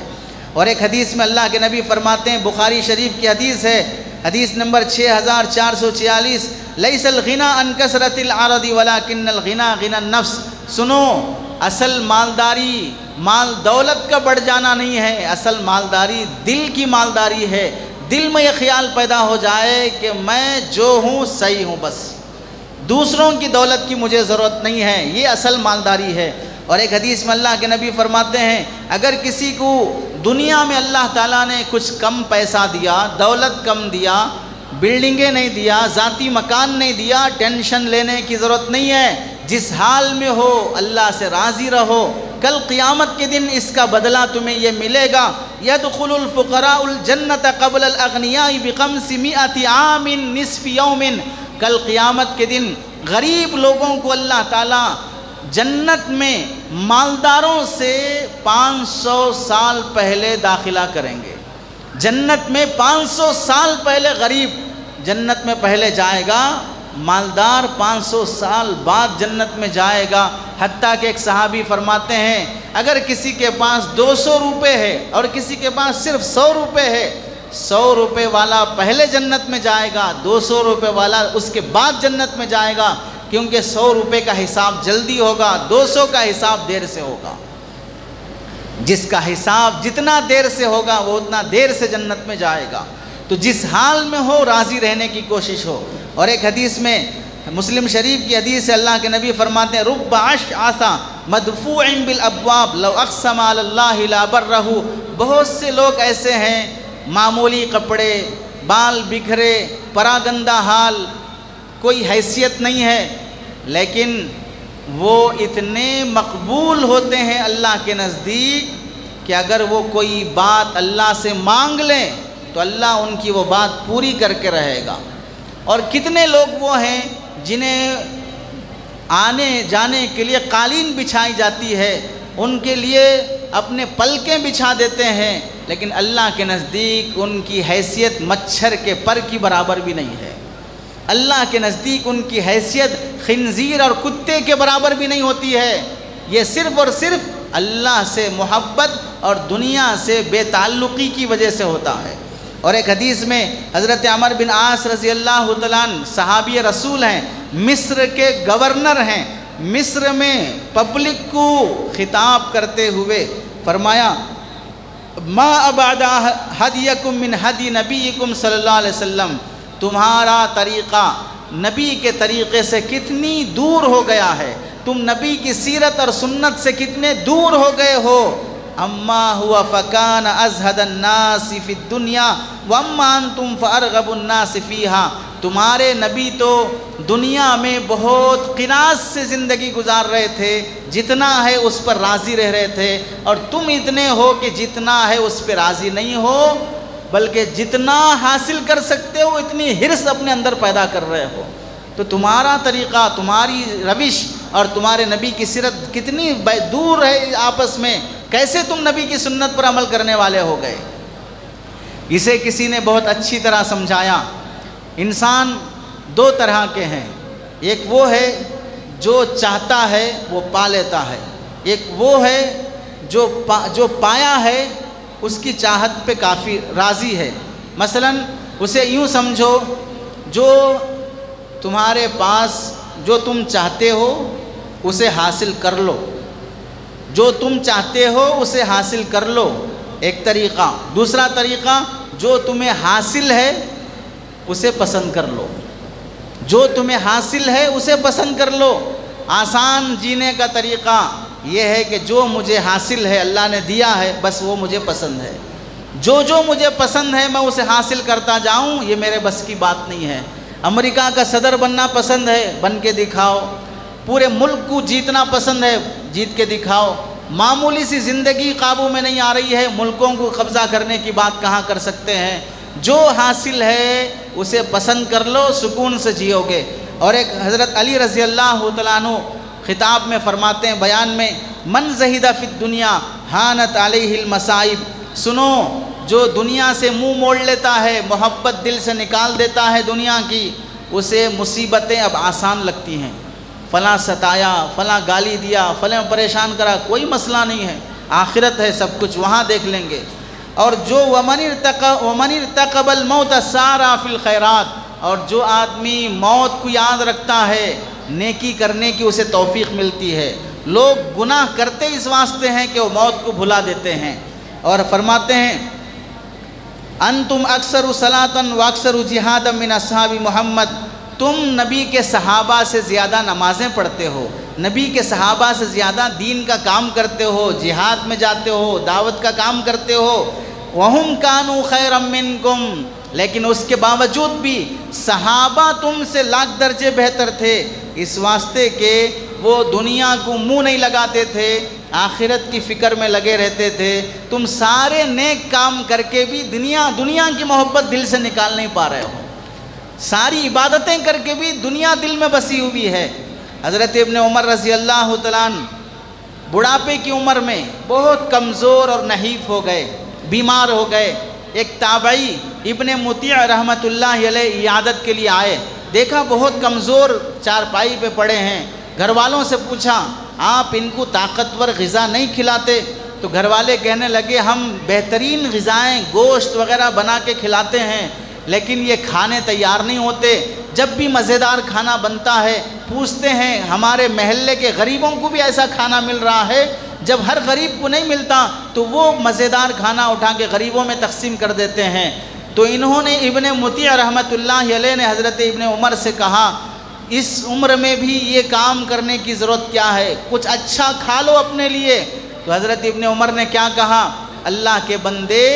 اور ایک حدیث میں اللہ کے نبی فرماتے ہیں، بخاری شریف کی حدیث ہے، حدیث نمبر 6446، لیس الغنی عن کثرت العرض ولکن الغنی غنی النفس۔ سنو، اصل مالداری مال دولت کا بڑھ جانا نہیں ہے، اصل مالداری دل کی مالداری ہے۔ دل میں یہ خیال پیدا ہو جائے کہ میں جو ہوں صحیح ہوں، بس دوسروں کی دولت کی مجھے ضرورت نہیں ہے، یہ اصل مالداری ہے۔ اور ایک حدیث میں اللہ کے نبی فرماتے ہیں اگر کسی کو دنیا میں اللہ تعالیٰ نے کچھ کم پیسہ دیا، دولت کم دیا، بلڈنگیں نہیں دیا، ذاتی مکان نہیں دیا، ٹینشن لینے کی ضرورت نہیں ہے، جس حال میں ہو اللہ سے راضی رہو، کل قیامت کے دن اس کا بدلہ تمہیں یہ ملے گا۔ يدخل الفقراء الجنة قبل الاغنیاء ب500 عام نصف یوم۔ کل قیامت کے دن غریب لوگوں کو اللہ تعالیٰ جنت میں مالداروں سے 500 سال پہلے داخلہ کریں گے۔ جنت میں 500 سال پہلے غریب جنت میں پہلے جائے گا، مالدار 500 سال بعد جنت میں جائے گا۔ حتیٰ کہ ایک صحابی فرماتے ہیں اگر کسی کے پاس 200 روپے ہے اور کسی کے پاس صرف 100 روپے ہے، 100 روپے والا پہلے جنت میں جائے گا، 200 روپے والا اس کے بعد جنت میں جائے گا، کیونکہ 100 روپے کا حساب جلدی ہوگا، 200 کا حساب دیر سے ہوگا۔ جس کا حساب جتنا دیر سے ہوگا وہ اتنا دیر سے جنت میں جائے گا۔ تو جس حال میں ہو راضی رہنے کی کوشش ہو۔ اور ایک حدیث میں مسلم شریف کی حدیث سے اللہ کے نبی فرماتے ہیں رب اشعث مدفوع بالابواب لو اقسم علی اللہ لابرہ۔ بہت سے لوگ ایسے ہیں، معمولی کپڑے، بال بکھرے، پراگندہ حال، کوئی حیثیت نہیں ہے، لیکن وہ اتنے مقبول ہوتے ہیں اللہ کے نزدیک کہ اگر وہ کوئی بات اللہ سے مانگ لیں تو اللہ ان کی وہ بات پوری کر کے رہے گا۔ اور کتنے لوگ وہ ہیں جنہیں آنے جانے کے لیے قالین بچھائی جاتی ہے، ان کے لیے اپنے پلکیں بچھا دیتے ہیں، لیکن اللہ کے نزدیک ان کی حیثیت مچھر کے پر کی برابر بھی نہیں ہے۔ اللہ کے نزدیک ان کی حیثیت خنزیر اور کتے کے برابر بھی نہیں ہوتی ہے۔ یہ صرف اور صرف اللہ سے محبت اور دنیا سے بے تعلقی کی وجہ سے ہوتا ہے۔ اور ایک حدیث میں حضرت عمر بن عاص رضی اللہ تعالیٰ عنہ صحابی رسول ہیں، مصر کے گورنر ہیں، مصر میں پبلک کو خطاب کرتے ہوئے فرمایا ما ابعد ہدیکم من ہدی نبیکم صلی اللہ علیہ وسلم، تمہارا طریقہ نبی کے طریقے سے کتنی دور ہو گیا ہے، تم نبی کی سیرت اور سنت سے کتنے دور ہو گئے ہو۔ اما ہوا فکان ازہد الناس فی الدنیا واما انتم فارغب الناس فیہا۔ تمہارے نبی تو دنیا میں بہت قناعت سے زندگی گزار رہے تھے، جتنا ہے اس پر راضی رہ رہے تھے، اور تم اتنے ہو کہ جتنا ہے اس پہ راضی نہیں ہو، بلکہ جتنا حاصل کر سکتے ہو اتنی حرص اپنے اندر پیدا کر رہے ہو۔ تو تمہارا طریقہ، تمہاری روش اور تمہارے نبی کی سیرت کتنی دور ہے آپس میں، کیسے تم نبی کی سنت پر عمل کرنے والے ہو گئے؟ اسے کسی نے بہت اچھی طرح سمجھایا، انسان دو طرح کے ہیں، ایک وہ ہے جو چاہتا ہے وہ پا لیتا ہے، ایک وہ ہے جو پایا ہے اس کی چاہت پہ کافی راضی ہے۔ مثلا اسے یوں سمجھو، جو تمہارے پاس جو تم چاہتے ہو اسے حاصل کر لو، جو تم چاہتے ہو اسے حاصل کر لو، ایک طریقہ۔ دوسرا طریقہ، جو تمہیں حاصل ہے اسے پسند کر لو، جو تمہیں حاصل ہے اسے پسند کر لو۔ آسان جینے کا طریقہ یہ ہے کہ جو مجھے حاصل ہے اللہ نے دیا ہے بس وہ مجھے پسند ہے، جو مجھے پسند ہے میں اسے حاصل کرتا جاؤں، یہ میرے بس کی بات نہیں ہے۔ امریکہ کا صدر بننا پسند ہے، بن کے دکھاؤ۔ پورے ملک کو جیتنا پسند ہے، جیت کے دکھاؤ۔ معمولی سی زندگی قابو میں نہیں آ رہی ہے، ملکوں کو قبضہ کرنے کی بات کہاں کر سکتے ہیں؟ جو حاصل ہے اسے پسند کر لو، سکون سے جیو گے۔ اور ایک حضرت علی رضی اللہ تعالیٰ عنہ خطاب میں فرماتے ہیں، بیان میں، من زہد فی الدنیا ہانت علیہ المصائب، سنو جو دنیا سے منہ موڑ لیتا ہے، محبت دل سے نکال دیتا ہے دنیا کی، اسے مصیبتیں اب آسان لگتی ہیں۔ فلاں ستایا، فلاں گالی دیا، فلاں پریشان کرا، کوئی مسئلہ نہیں ہے، آخرت ہے سب کچھ، وہاں دیکھ لیں گے۔ اور جو ومن ارتقب الموت سارا فی الخیرات، اور جو آدمی موت کو یاد رکھتا ہے نیکی کرنے کی اسے توفیق ملتی ہے۔ لوگ گناہ کرتے اس واسطے ہیں کہ وہ موت کو بھلا دیتے ہیں۔ اور فرماتے ہیں، انتم اکثر صلاۃ و اکثر جہادا من اصحاب محمد، تم نبی کے صحابہ سے زیادہ نمازیں پڑھتے ہو، نبی کے صحابہ سے زیادہ دین کا کام کرتے ہو، جہاد میں جاتے ہو، دعوت کا کام کرتے ہو۔ وَهُمْ كَانُوا خَيْرًا مِّنْكُمْ، لیکن اس کے باوجود بھی صحابہ تم سے لاکھ درجے بہتر تھے، اس واسطے کہ وہ دنیا کو منہ نہیں لگاتے تھے، آخرت کی فکر میں لگے رہتے تھے۔ تم سارے نیک کام کر کے بھی دنیا کی محبت دل سے نکال نہیں پا رہے ہو، ساری عبادتیں کر کے بھی دنیا دل میں بسی ہوئی ہے۔ حضرت ابن عمر رضی اللہ تعالیٰ عنہ بڑھاپے کی عمر میں بہت کمزور اور نحیف ہو گئے، بیمار ہو گئے۔ ایک تابعی ابن مطیع رحمۃ اللہ علیہ عیادت کے لیے آئے، دیکھا بہت کمزور چارپائی پہ پڑے ہیں۔ گھر والوں سے پوچھا، آپ ان کو طاقتور غذا نہیں کھلاتے؟ تو گھر والے کہنے لگے، ہم بہترین غذائیں گوشت وغیرہ بنا کے کھلاتے ہیں، لیکن یہ کھانے تیار نہیں ہوتے۔ جب بھی مزیدار کھانا بنتا ہے پوچھتے ہیں ہمارے محلے کے غریبوں کو بھی ایسا کھانا مل رہا ہے؟ جب ہر غریب کو نہیں ملتا تو وہ مزیدار کھانا اٹھا کے غریبوں میں تقسیم کر دیتے ہیں۔ تو انہوں نے ابن مطیع رحمۃ اللہ علیہ نے حضرت ابن عمر سے کہا، اس عمر میں بھی یہ کام کرنے کی ضرورت کیا ہے؟ کچھ اچھا کھا لو اپنے لیے۔ تو حضرت ابن عمر نے کیا کہا، اللہ کے بندے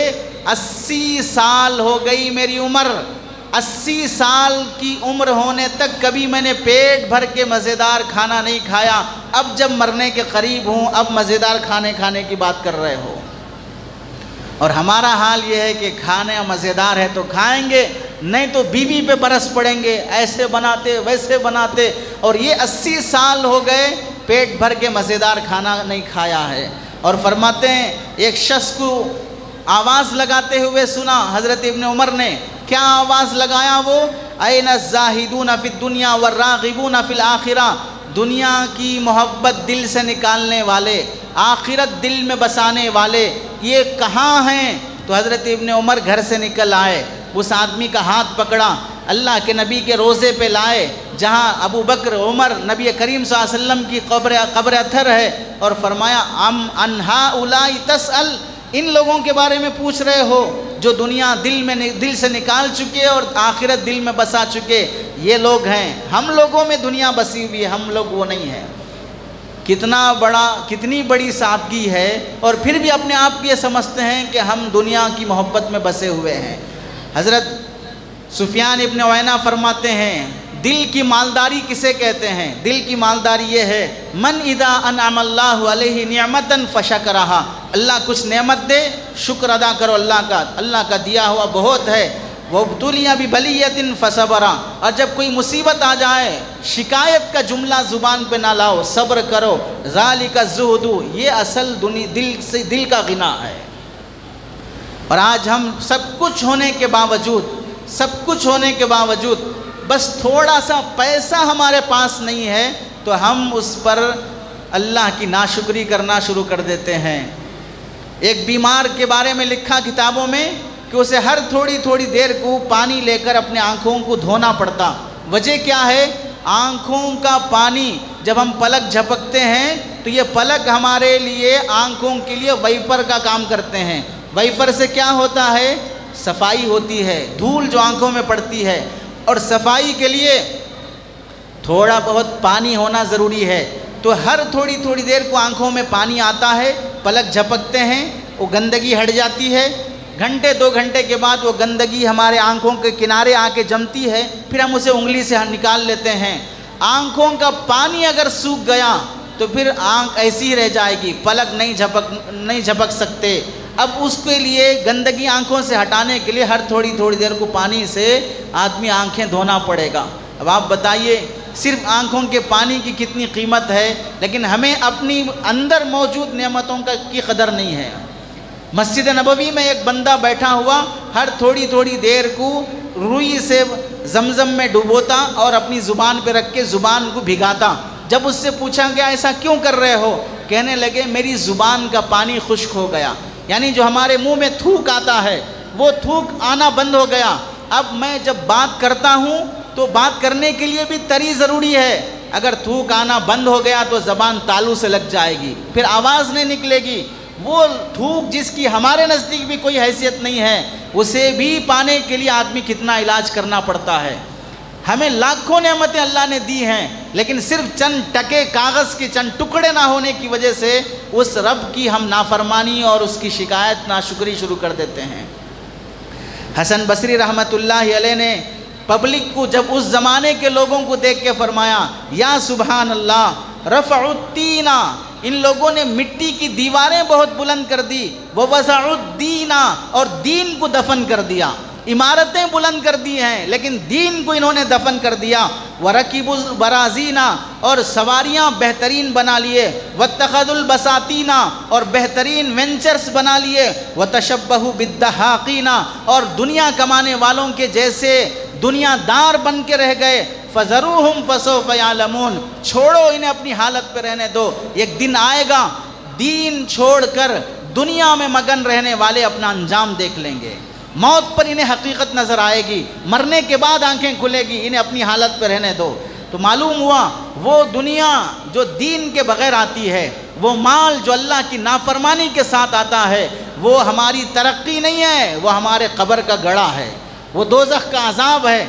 80 سال ہو گئی میری عمر، 80 سال کی عمر ہونے تک کبھی میں نے پیٹ بھر کے مزیدار کھانا نہیں کھایا، اب جب مرنے کے قریب ہوں اب مزیدار کھانے کی بات کر رہے ہو۔ اور ہمارا حال یہ ہے کہ کھانے مزیدار ہے تو کھائیں گے، نہیں تو بیوی پہ برس پڑیں گے، ایسے بناتے ویسے بناتے۔ اور یہ 80 سال ہو گئے پیٹ بھر کے مزیدار کھانا نہیں کھایا ہے۔ اور فرماتے ہیں ایک شخص کو آواز لگاتے ہوئے سنا حضرت ابن عمر نے، کیا آواز لگایا وہ؟ اَيْنَ الزَّاهِدُونَ فِي الدُّنْيَا وَالرَّاغِبُونَ فِي الْآخِرَةِ، دنیا کی محبت دل سے نکالنے والے، آخرت دل میں بسانے والے یہ کہاں ہیں؟ تو حضرت ابن عمر گھر سے نکل آئے، اس آدمی کا ہاتھ پکڑا، اللہ کے نبی کے روضے پہ لائے جہاں ابو بکر عمر نبی کریم صلی اللہ علیہ وسلم کی قبر اطہر ہے، اور فرمایا عن ہؤلاء تسأل، ان لوگوں کے بارے میں پوچھ رہے ہو جو دنیا دل سے نکال چکے اور آخرت دل میں بسا چکے، یہ لوگ ہیں۔ ہم لوگوں میں دنیا بسی ہوئی ہے، ہم لوگ وہ نہیں ہیں۔ کتنی بڑی سادگی ہے، اور پھر بھی اپنے آپ کو یہ سمجھتے ہیں کہ ہم دنیا کی محبت میں بسے ہوئے ہیں۔ حضرت سفیان ابن عیینہ فرماتے ہیں، دل کی مالداری کسے کہتے ہیں؟ دل کی مالداری یہ ہے، من اذا انعم اللہ علیہ نعمتا فشکرہا، اللہ کچھ نعمت دے شکر ادا کرو اللہ کا دیا ہوا بہت ہے۔ وَابْتُلِيَ بِبَلِيَّةٍ فَصَبَرَ، اور جب کوئی مصیبت آ جائے شکایت کا جملہ زبان پہ نہ لاؤ، صبر کرو۔ ذَلِكَ الزُّهْدُ، یہ اصل دل کا غنا ہے۔ اور آج ہم سب کچھ ہونے کے باوجود بس تھوڑا سا پیسہ ہمارے پاس نہیں ہے تو ہم اس پر اللہ کی ناشکری کرنا شروع کر دیتے ہیں۔ ایک بیمار کے بارے میں لکھا کتابوں میں کہ اسے ہر تھوڑی دیر کو پانی لے کر اپنے آنکھوں کو دھونا پڑتا۔ وجہ کیا ہے؟ آنکھوں کا پانی جب ہم پلک جھپکتے ہیں تو یہ پلک ہمارے لیے آنکھوں کے لیے وائپر کا کام کرتے ہیں۔ وائپر سے کیا ہوتا ہے؟ صفائی ہوتی ہے، دھول جو آنکھوں میں پڑتی ہے، اور صفائی کے لیے تھوڑا بہت پانی ہونا ضروری ہے۔ تو ہر تھوڑی دیر کو آنکھوں میں پانی آتا ہے، پلک جھپکتے ہیں، وہ گندگی ہٹ جاتی ہے۔ گھنٹے 2 گھنٹے کے بعد وہ گندگی ہمارے آنکھوں کے کنارے آ کے جمتی ہے، پھر ہم اسے انگلی سے نکال لیتے ہیں۔ آنکھوں کا پانی اگر سوکھ گیا تو پھر آنکھ ایسی ہی رہ جائے گی، پلک نہیں جھپک سکتے۔ اب اس کے لیے گندگی آنکھوں سے ہٹانے کے لیے ہر تھوڑی دیر کو پانی سے آدمی آنکھیں دھونا پڑے گا۔ اب آپ بتائیے صرف آنکھوں کے پانی کی کتنی قیمت ہے، لیکن ہمیں اپنی اندر موجود نعمتوں کی قدر نہیں ہے۔ مسجد نبوی میں ایک بندہ بیٹھا ہوا ہر تھوڑی دیر کو روئی سے زمزم میں ڈبوتا اور اپنی زبان پہ رکھ کے زبان کو بھگاتا۔ جب اس سے پوچھا گیا ایسا کیوں کر رہے ہو؟ کہنے لگے میری زبان کا پانی خشک ہو گیا، یعنی جو ہمارے منہ میں تھوک آتا ہے وہ تھوک آنا بند ہو گیا۔ اب میں جب بات کرتا ہوں تو بات کرنے کے لیے بھی تری ضروری ہے، اگر تھوک آنا بند ہو گیا تو زبان تالو سے لگ جائے گی، پھر آواز نہیں نکلے گی۔ وہ تھوک جس کی ہمارے نزدیک بھی کوئی حیثیت نہیں ہے، اسے بھی پانے کے لیے آدمی کتنا علاج کرنا پڑتا ہے۔ ہمیں لاکھوں نعمتیں اللہ نے دی ہیں، لیکن صرف چند ٹکے کاغذ کے چند ٹکڑے نہ ہونے کی وجہ سے اس رب کی ہم نافرمانی اور اس کی شکایت ناشکری شروع کر دیتے ہیں۔ حسن بصری رحمت اللہ علیہ نے پبلک کو جب اس زمانے کے لوگوں کو دیکھ کے فرمایا، یا سبحان اللہ رفعوا الطین، ان لوگوں نے مٹی کی دیواریں بہت بلند کر دی، ووضعوا الدین، اور دین کو دفن کر دیا۔ عمارتیں بلند کر دی ہیں لیکن دین کو انہوں نے دفن کر دیا۔ ورکبوا البرازین، اور سواریاں بہترین بنا لیے، واتخذوا البساتین، اور بہترین وینچرز بنا لیے، وتشبہوا بالضحاکین، اور دنیا کمانے والوں کے جیسے دنیا دار بن کے رہ گئے۔ فذروہم فسوف یعلمون، چھوڑو انہیں اپنی حالت پہ رہنے دو، ایک دن آئے گا دین چھوڑ کر دنیا میں مگن رہنے والے اپنا انجام دیکھ لیں گے۔ موت پر انہیں حقیقت نظر آئے گی، مرنے کے بعد آنکھیں کھلے گی، انہیں اپنی حالت پہ رہنے دو۔ تو معلوم ہوا وہ دنیا جو دین کے بغیر آتی ہے، وہ مال جو اللہ کی نافرمانی کے ساتھ آتا ہے، وہ ہماری ترقی نہیں ہے، وہ ہمارے قبر کا گڑھا ہے، وہ دوزخ کا عذاب ہے۔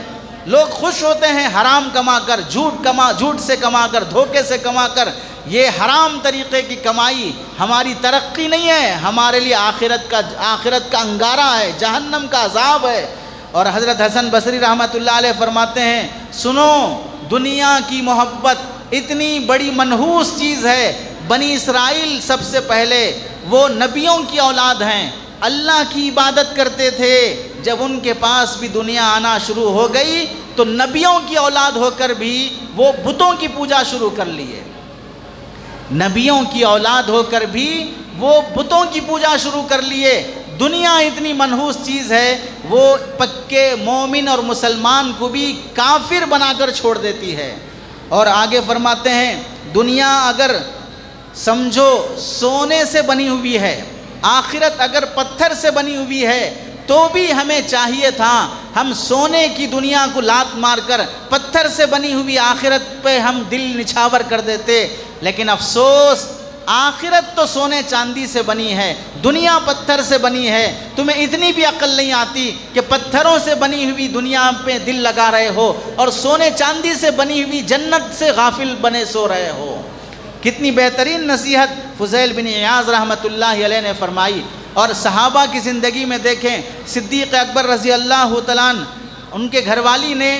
لوگ خوش ہوتے ہیں حرام کما کر، جھوٹ سے کما کر، دھوکے سے کما کر۔ یہ حرام طریقے کی کمائی ہماری ترقی نہیں ہے، ہمارے لیے آخرت کا انگارہ ہے، جہنم کا عذاب ہے۔ اور حضرت حسن بصری رحمت اللہ علیہ فرماتے ہیں، سنو دنیا کی محبت اتنی بڑی منحوس چیز ہے۔ بنی اسرائیل سب سے پہلے وہ نبیوں کی اولاد ہیں، اللہ کی عبادت کرتے تھے، جب ان کے پاس بھی دنیا آنا شروع ہو گئی تو نبیوں کی اولاد ہو کر بھی وہ بتوں کی پوجا شروع کر لیے۔ نبیوں کی اولاد ہو کر بھی وہ بتوں کی پوجا شروع کر لیے۔ دنیا اتنی منحوس چیز ہے، وہ پکے مومن اور مسلمان کو بھی کافر بنا کر چھوڑ دیتی ہے۔ اور آگے فرماتے ہیں، دنیا اگر سمجھو سونے سے بنی ہوئی ہے، آخرت اگر پتھر سے بنی ہوئی ہے، تو بھی ہمیں چاہیے تھا ہم سونے کی دنیا کو لات مار کر پتھر سے بنی ہوئی آخرت پہ ہم دل نچھاور کر دیتے۔ لیکن افسوس، آخرت تو سونے چاندی سے بنی ہے، دنیا پتھر سے بنی ہے۔ تمہیں اتنی بھی عقل نہیں آتی کہ پتھروں سے بنی ہوئی دنیا پہ دل لگا رہے ہو اور سونے چاندی سے بنی ہوئی جنت سے غافل بنے سو رہے ہو۔ کتنی بہترین نصیحت فضیل بن عیاض رحمت اللہ علیہ نے فرمائی۔ اور صحابہ کی زندگی میں دیکھیں، صدیق اکبر رضی اللہ تعالیٰ عنہ، ان کے گھر والی نے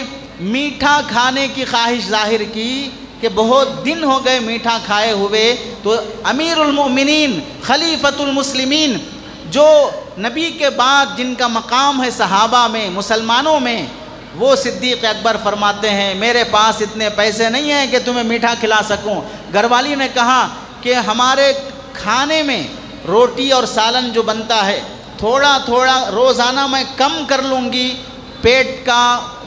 میٹھا کھانے کی خواہش ظاہر کی کہ بہت دن ہو گئے میٹھا کھائے ہوئے، تو امیر المؤمنین خلیفۃ المسلمین، جو نبی کے بعد جن کا مقام ہے صحابہ میں، مسلمانوں میں، وہ صدیق اکبر فرماتے ہیں میرے پاس اتنے پیسے نہیں ہیں کہ تمہیں میٹھا کھلا سکوں۔ گھر والی نے کہا کہ ہمارے کھانے میں روٹی اور سالن جو بنتا ہے تھوڑا تھوڑا روزانہ میں کم کر لوں گی، پیٹ کا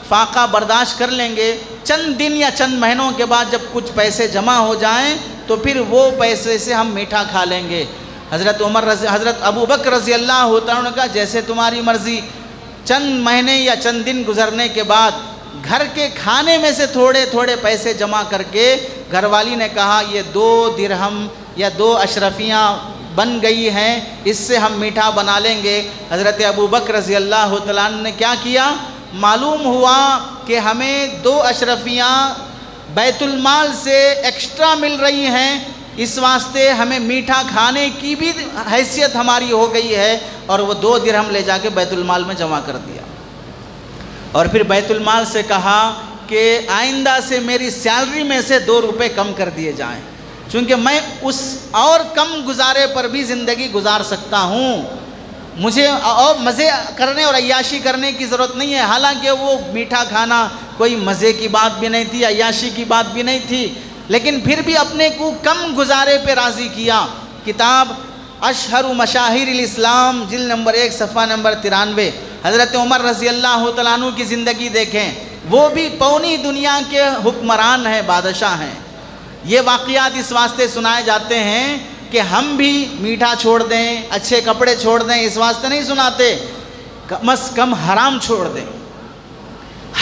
فاقہ برداشت کر لیں گے، چند دن یا چند مہینوں کے بعد جب کچھ پیسے جمع ہو جائیں تو پھر وہ پیسے سے ہم میٹھا کھا لیں گے۔ حضرت ابو بکر رضی اللہ عنہ نے کہا جیسے تمہاری مرضی۔ چند مہینے یا چند دن گزرنے کے بعد گھر کے کھانے میں سے تھوڑے تھوڑے پیسے جمع کر کے گھر والی نے کہا یہ 2 درہم یا 2 اشرفیاں بن گئی ہیں، اس سے ہم میٹھا بنا لیں گے۔ حضرت ابو بکر رضی اللہ تعالیٰ عنہ نے کیا کیا؟ معلوم ہوا کہ ہمیں 2 اشرفیاں بیت المال سے ایکسٹرا مل رہی ہیں، اس واسطے ہمیں میٹھا کھانے کی بھی حیثیت ہماری ہو گئی ہے، اور وہ 2 درہم لے جا کے بیت المال میں جمع کر دیا۔ اور پھر بیت المال سے کہا کہ آئندہ سے میری سیلری میں سے 2 روپے کم کر دیے جائیں، چونکہ میں اس اور کم گزارے پر بھی زندگی گزار سکتا ہوں، مجھے اور مزے کرنے اور عیاشی کرنے کی ضرورت نہیں ہے۔ حالانکہ وہ میٹھا کھانا کوئی مزے کی بات بھی نہیں تھی، عیاشی کی بات بھی نہیں تھی، لیکن پھر بھی اپنے کو کم گزارے پہ راضی کیا۔ کتاب اشہر مشاہیر الاسلام جلد نمبر 1 صفحہ نمبر 93، حضرت عمر رضی اللہ تعالیٰ عنہ کی زندگی دیکھیں، وہ بھی پونی دنیا کے حکمران ہیں، بادشاہ ہیں۔ یہ واقعات اس واسطے سنائے جاتے ہیں کہ ہم بھی میٹھا چھوڑ دیں، اچھے کپڑے چھوڑ دیں، اس واسطے نہیں سناتے، کم از کم حرام چھوڑ دیں،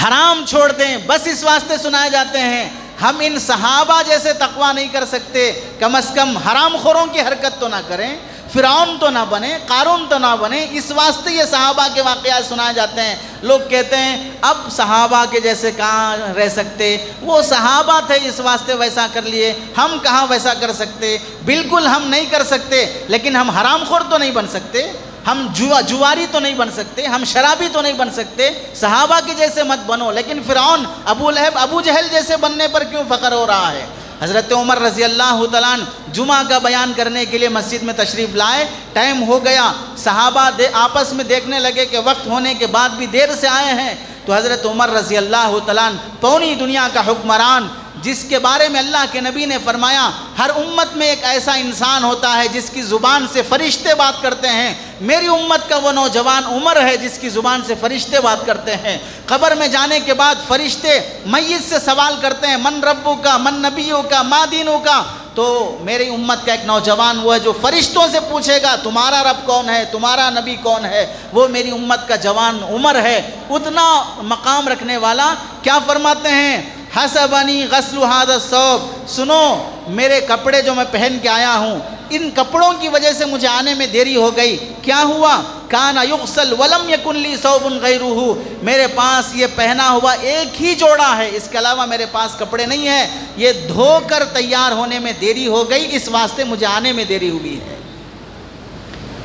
حرام چھوڑ دیں، بس اس واسطے سنائے جاتے ہیں۔ ہم ان صحابہ جیسے تقویٰ نہیں کر سکتے، کم از کم حرام خوروں کی حرکت تو نہ کریں، فرعون تو نہ بنے، قارون تو نہ بنے، اس واسطے یہ صحابہ کے واقعات سنائے جاتے ہیں۔ لوگ کہتے ہیں اب صحابہ کے جیسے کہاں رہ سکتے، وہ صحابہ تھے اس واسطے ویسا کر لیے، ہم کہاں ویسا کر سکتے؟ بالکل ہم نہیں کر سکتے، لیکن ہم حرام خور تو نہیں بن سکتے، ہم جواری تو نہیں بن سکتے، ہم شرابی تو نہیں بن سکتے، صحابہ کے جیسے مت بنو، لیکن فرعون، ابو لہب، ابو جہل جیسے بننے پر کیوں فخر ہو رہا ہے؟ حضرت عمر رضی اللہ تعالیٰ عنہ جمعہ کا بیان کرنے کے لیے مسجد میں تشریف لائے، ٹائم ہو گیا، صحابہ آپس میں دیکھنے لگے کہ وقت ہونے کے بعد بھی دیر سے آئے ہیں، تو حضرت عمر رضی اللہ تعالیٰ عنہ پوری دنیا کا حکمران، جس کے بارے میں اللہ کے نبی نے فرمایا ہر امت میں ایک ایسا انسان ہوتا ہے جس کی زبان سے فرشتے بات کرتے ہیں، میری امت کا وہ نوجوان عمر ہے جس کی زبان سے فرشتے بات کرتے ہیں۔ قبر میں جانے کے بعد فرشتے میت سے سوال کرتے ہیں من ربو کا، من نبیوں کا، ما دینوں کا، تو میری امت کا ایک نوجوان وہ ہے جو فرشتوں سے پوچھے گا تمہارا رب کون ہے، تمہارا نبی کون ہے، وہ میری امت کا جوان عمر ہے، اتنا مقام رکھنے والا۔ کیا فرماتے ہیں؟ حسبنی غسل ھذا الثوب، سنو میرے کپڑے جو میں پہن کے آیا ہوں، ان کپڑوں کی وجہ سے مجھے آنے میں دیری ہو گئی، کیا ہوا؟ کان یغسل ولم یکن لی ثوب غیرہ، میرے پاس یہ پہنا ہوا ایک ہی جوڑا ہے، اس کے علاوہ میرے پاس کپڑے نہیں ہیں، یہ دھو کر تیار ہونے میں دیری ہو گئی، اس واسطے مجھے آنے میں دیری ہوئی ہے۔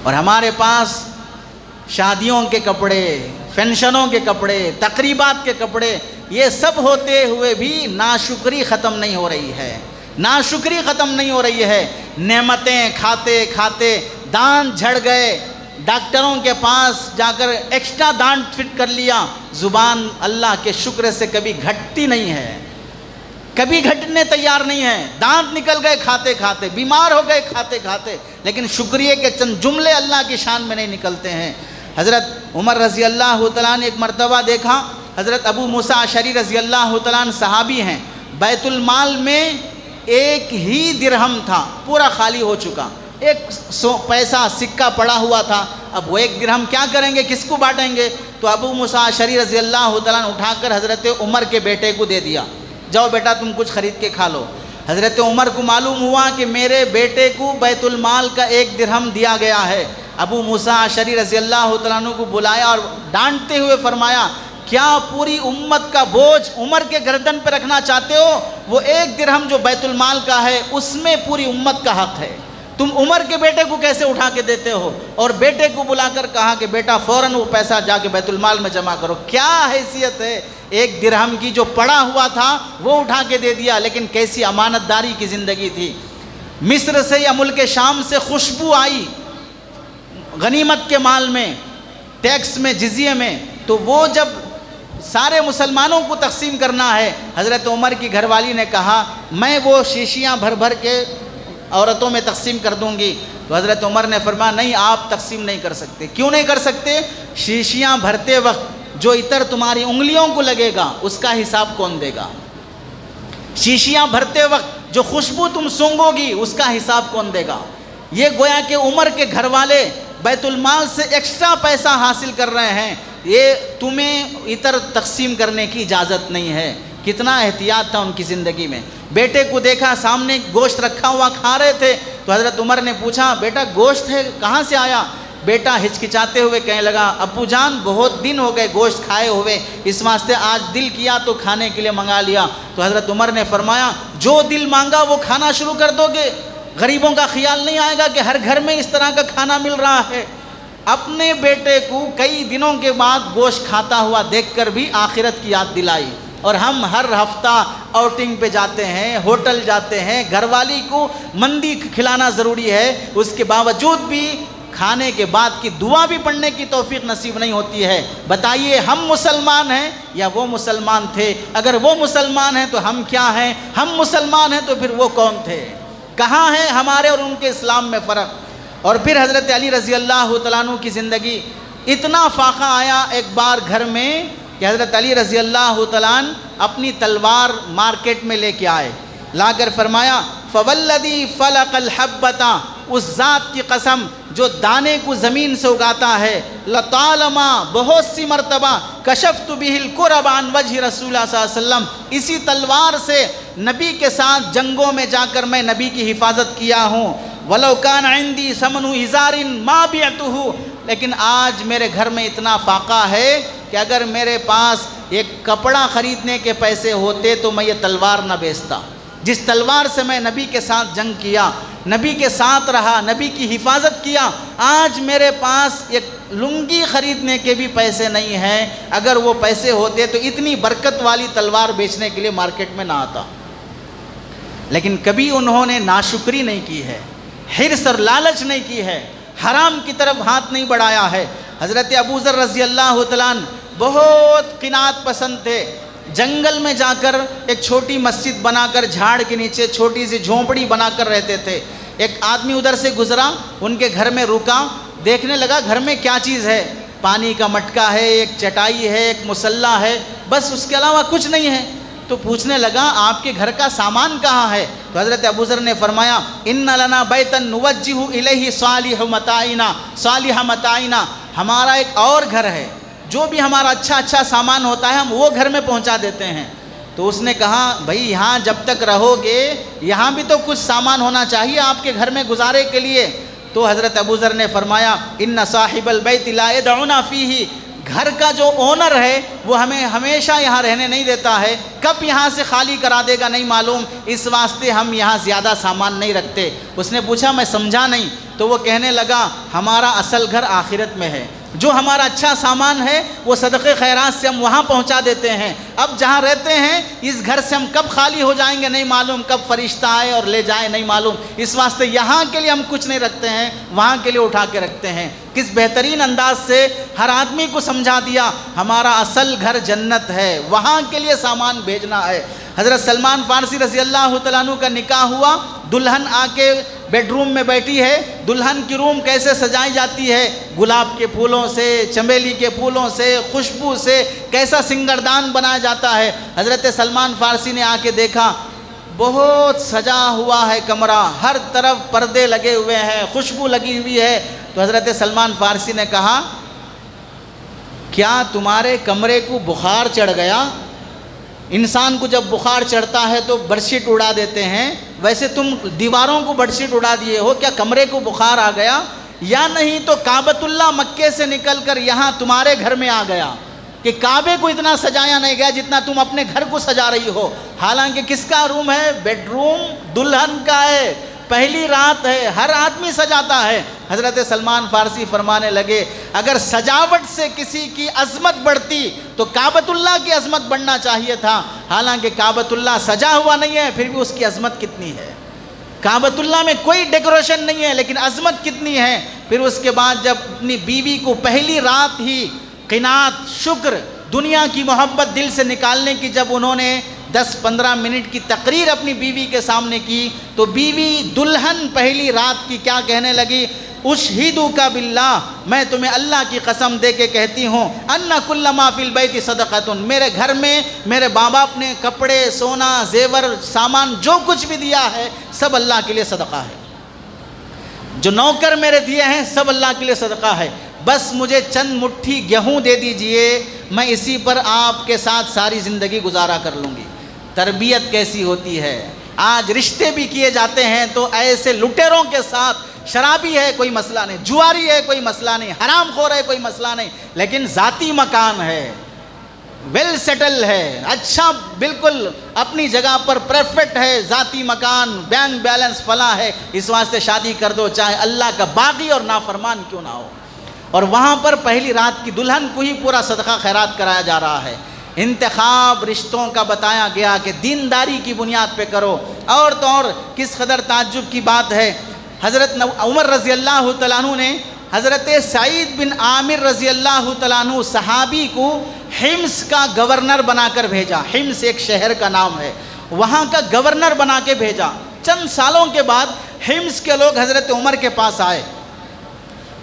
اور ہمارے پاس شادیوں کے کپڑے، فنکشنوں کے کپڑے، تقریبات کے کپڑے، یہ سب ہوتے ہوئے بھی ناشکری ختم نہیں ہو رہی ہے، ناشکری ختم نہیں ہو رہی ہے۔ نعمتیں کھاتے کھاتے دانت جھڑ گئے، ڈاکٹروں کے پاس جا کر ایکسٹرا دانت فٹ کر لیا، زبان اللہ کے شکر سے کبھی گھٹتی نہیں ہے، کبھی گھٹنے تیار نہیں ہے، دانت نکل گئے کھاتے کھاتے، بیمار ہو گئے کھاتے کھاتے، لیکن شکریہ کے چند جملے اللہ کی شان میں نہیں نکلتے ہیں۔ حضرت عمر رضی اللہ تعالیٰ نے ایک مرتبہ دیکھا، حضرت ابو موسیٰ اشعری رضی اللہ تعالیٰ عنہ صحابی ہیں، بیت المال میں ایک ہی درہم تھا، پورا خالی ہو چکا، ایک پیسہ سکہ پڑا ہوا تھا، اب وہ 1 درہم کیا کریں گے، کس کو بانٹیں گے؟ تو ابو موسیٰ اشعری رضی اللہ تعالیٰ عنہ اٹھا کر حضرت عمر کے بیٹے کو دے دیا، جاؤ بیٹا تم کچھ خرید کے کھا لو۔ حضرت عمر کو معلوم ہوا کہ میرے بیٹے کو بیت المال کا 1 درہم دیا گیا ہے، ابو موسیٰ اشعری رضی اللہ تعالیٰ عنہ کو بلایا اور ڈانٹتے ہوئے فرمایا کیا پوری امت کا بوجھ عمر کے گردن پہ رکھنا چاہتے ہو؟ وہ 1 درہم جو بیت المال کا ہے اس میں پوری امت کا حق ہے، تم عمر کے بیٹے کو کیسے اٹھا کے دیتے ہو؟ اور بیٹے کو بلا کر کہا کہ بیٹا فوراً وہ پیسہ جا کے بیت المال میں جمع کرو۔ کیا حیثیت ہے 1 درہم کی، جو پڑا ہوا تھا وہ اٹھا کے دے دیا، لیکن کیسی امانت داری کی زندگی تھی۔ مصر سے یا ملک شام سے خوشبو آئی غنیمت کے مال میں، ٹیکس میں، جزیے میں، تو وہ جب سارے مسلمانوں کو تقسیم کرنا ہے، حضرت عمر کی گھر والی نے کہا میں وہ شیشیاں بھر بھر کے عورتوں میں تقسیم کر دوں گی۔ تو حضرت عمر نے فرمایا نہیں، آپ تقسیم نہیں کر سکتے۔ کیوں نہیں کر سکتے؟ شیشیاں بھرتے وقت جو عطر تمہاری انگلیوں کو لگے گا اس کا حساب کون دے گا؟ شیشیاں بھرتے وقت جو خوشبو تم سونگو گی اس کا حساب کون دے گا؟ یہ گویا کہ عمر کے گھر والے بیت المال سے ایکسٹرا پیسہ حاصل کر رہے ہیں، یہ تمہیں عطر تقسیم کرنے کی اجازت نہیں ہے۔ کتنا احتیاط تھا ان کی زندگی میں۔ بیٹے کو دیکھا سامنے گوشت رکھا ہوا کھا رہے تھے، تو حضرت عمر نے پوچھا بیٹا گوشت ہے کہاں سے آیا؟ بیٹا ہچکچاتے ہوئے کہنے لگا ابو جان بہت دن ہو گئے گوشت کھائے ہوئے، اس واسطے آج دل کیا تو کھانے کے لیے منگا لیا۔ تو حضرت عمر نے فرمایا جو دل مانگا وہ کھانا شروع کر دو گے؟ غریبوں کا خیال نہیں آئے گا کہ ہر گھر میں اس طرح کا کھانا مل رہا ہے؟ اپنے بیٹے کو کئی دنوں کے بعد گوشت کھاتا ہوا دیکھ کر بھی آخرت کی یاد دلائی۔ اور ہم ہر ہفتہ آؤٹنگ پہ جاتے ہیں، ہوٹل جاتے ہیں، گھر والی کو مندی کھلانا ضروری ہے، اس کے باوجود بھی کھانے کے بعد کی دعا بھی پڑھنے کی توفیق نصیب نہیں ہوتی ہے۔ بتائیے ہم مسلمان ہیں یا وہ مسلمان تھے؟ اگر وہ مسلمان ہیں تو ہم کیا ہیں؟ ہم مسلمان ہیں تو پھر وہ کون تھے؟ کہاں ہے ہمارے اور ان کے اسلام میں فرق؟ اور پھر حضرت علی رضی اللہ تعالیٰ عنہ کی زندگی، اتنا فاقہ آیا ایک بار گھر میں کہ حضرت علی رضی اللہ تعالیٰ عنہ اپنی تلوار مارکیٹ میں لے کے آئے، لا کر فرمایا فوالذی فلق الحبۃ، اس ذات کی قسم جو دانے کو زمین سے اگاتا ہے، لطالما بہت سی مرتبہ کشفت بہ الکرب عن وجہ رسول اللہ صلی اللہ علیہ وسلم، اسی تلوار سے نبی کے ساتھ جنگوں میں جا کر میں نبی کی حفاظت کیا ہوں۔ ولو کان عندی ثمن ہزار ما بعتہ، لیکن آج میرے گھر میں اتنا فاقہ ہے کہ اگر میرے پاس ایک کپڑا خریدنے کے پیسے ہوتے تو میں یہ تلوار نہ بیچتا۔ جس تلوار سے میں نبی کے ساتھ جنگ کیا، نبی کے ساتھ رہا، نبی کی حفاظت کیا، آج میرے پاس ایک لنگی خریدنے کے بھی پیسے نہیں ہیں۔ اگر وہ پیسے ہوتے تو اتنی برکت والی تلوار بیچنے کے لیے مارکیٹ میں نہ آتا۔ لیکن کبھی انہوں نے ناشکری نہیں کی ہے، حرص اور لالچ نہیں کی ہے، حرام کی طرف ہاتھ نہیں بڑھایا ہے۔ حضرت ابو ذر رضی اللہ تعالیٰ عنہ بہت قناعت پسند تھے، جنگل میں جا کر ایک چھوٹی مسجد بنا کر جھاڑ کے نیچے چھوٹی سی جھونپڑی بنا کر رہتے تھے۔ ایک آدمی ادھر سے گزرا، ان کے گھر میں رکا، دیکھنے لگا گھر میں کیا چیز ہے، پانی کا مٹکا ہے، ایک چٹائی ہے، ایک مصلی ہے، بس اس کے علاوہ کچھ نہیں ہے۔ تو پوچھنے لگا آپ کے گھر کا سامان کہاں ہے؟ تو حضرت ابو ذر نے فرمایا ان لنا بیتا نوجہ الیہ صالح متاعنا، ہمارا ایک اور گھر ہے، جو بھی ہمارا اچھا سامان ہوتا ہے ہم وہ گھر میں پہنچا دیتے ہیں۔ تو اس نے کہا بھائی یہاں جب تک رہو گے یہاں بھی تو کچھ سامان ہونا چاہیے آپ کے گھر میں گزارے کے لیے۔ تو حضرت ابو ذر نے فرمایا ان صاحب البیت لا یدعنا فیہ، گھر کا جو اونر ہے وہ ہمیں ہمیشہ یہاں رہنے نہیں دیتا ہے، کب یہاں سے خالی کرا دے گا نہیں معلوم، اس واسطے ہم یہاں زیادہ سامان نہیں رکھتے۔ اس نے پوچھا میں سمجھا نہیں، تو وہ کہنے لگا ہمارا اصل گھر آخرت میں ہے، جو ہمارا اچھا سامان ہے وہ صدقے خیرات سے ہم وہاں پہنچا دیتے ہیں، اب جہاں رہتے ہیں اس گھر سے ہم کب خالی ہو جائیں گے نہیں معلوم، کب فرشتہ آئے اور لے جائے نہیں معلوم، اس واسطے یہاں کے لیے ہم کچھ نہیں رکھتے ہیں، وہاں کے لیے اٹھا کے رکھتے ہیں۔ کس بہترین انداز سے ہر آدمی کو سمجھا دیا ہمارا اصل گھر جنت ہے، وہاں کے لیے سامان بھیجنا ہے۔ حضرت سلمان فارسی رضی اللہ تعالیٰ عنہ کا نکاح ہوا، دلہن آ کے بیڈ روم میں بیٹھی ہے، دلہن کی روم کیسے سجائی جاتی ہے، گلاب کے پھولوں سے، چمیلی کے پھولوں سے، خوشبو سے کیسا سنگردان بنایا جاتا ہے۔ حضرت سلمان فارسی نے آ کے دیکھا بہت سجا ہوا ہے کمرہ، ہر طرف پردے لگے ہوئے ہیں، خوشبو لگی ہوئی ہے۔ تو حضرت سلمان فارسی نے کہا کیا تمہارے کمرے کو بخار چڑھ گیا؟ انسان کو جب بخار چڑھتا ہے تو بیڈ شیٹ اڑا دیتے ہیں، ویسے تم دیواروں کو بیڈ شیٹ اڑا دیے ہو، کیا کمرے کو بخار آ گیا؟ یا نہیں تو کعبۃ اللہ مکے سے نکل کر یہاں تمہارے گھر میں آ گیا کہ کعبے کو اتنا سجایا نہیں گیا جتنا تم اپنے گھر کو سجا رہی ہو۔ حالانکہ کس کا روم ہے؟ بیڈ روم دلہن کا ہے، پہلی رات ہے، ہر آدمی سجاتا ہے۔ حضرت سلمان فارسی فرمانے لگے اگر سجاوٹ سے کسی کی عظمت بڑھتی تو کعبۃ اللہ کی عظمت بڑھنا چاہیے تھا، حالانکہ کعبۃ اللہ سجا ہوا نہیں ہے پھر بھی اس کی عظمت کتنی ہے۔ کعبۃ اللہ میں کوئی ڈیکوریشن نہیں ہے لیکن عظمت کتنی ہے۔ پھر اس کے بعد جب اپنی بیوی کو پہلی رات ہی قناعت، شکر، دنیا کی محبت دل سے نکالنے کی جب انہوں نے 10-15 منٹ کی تقریر اپنی بیوی کے سامنے کی تو بیوی دلہن پہلی رات کی کیا کہنے لگی؟ اشہدک باللہ، میں تمہیں اللہ کی قسم دے کے کہتی ہوں ان کل ما فی البیت صدقۃ، میرے گھر میں میرے باپ باپ نے کپڑے، سونا، زیور، سامان جو کچھ بھی دیا ہے سب اللہ کے لیے صدقہ ہے، جو نوکر میرے دیے ہیں سب اللہ کے لیے صدقہ ہے، بس مجھے چند مٹھی گیہوں دے دیجئے، میں اسی پر آپ کے ساتھ ساری زندگی گزارا کر لوں گی۔ تربیت کیسی ہوتی ہے! آج رشتے بھی کیے جاتے ہیں تو ایسے لٹیروں کے ساتھ، شرابی ہے کوئی مسئلہ نہیں، جواری ہے کوئی مسئلہ نہیں، حرام خور ہے کوئی مسئلہ نہیں، لیکن ذاتی مکان ہے، ویل سیٹل ہے، اچھا بالکل اپنی جگہ پر پرفیکٹ ہے، ذاتی مکان، بینک بیلنس فلاں ہے، اس واسطے شادی کر دو، چاہے اللہ کا باغی اور نافرمان کیوں نہ ہو۔ اور وہاں پر پہلی رات کی دلہن کو ہی پورا صدقہ خیرات کرایا جا رہا ہے۔ انتخاب رشتوں کا بتایا گیا کہ دینداری کی بنیاد پہ کرو، اور تو اور کس قدر تعجب کی بات ہے، حضرت عمر رضی اللہ تعالیٰ عنہ نے حضرت سعید بن عامر رضی اللہ تعالیٰ عنہ صحابی کو حمص کا گورنر بنا کر بھیجا۔ حمص ایک شہر کا نام ہے، وہاں کا گورنر بنا کے بھیجا۔ چند سالوں کے بعد حمص کے لوگ حضرت عمر کے پاس آئے،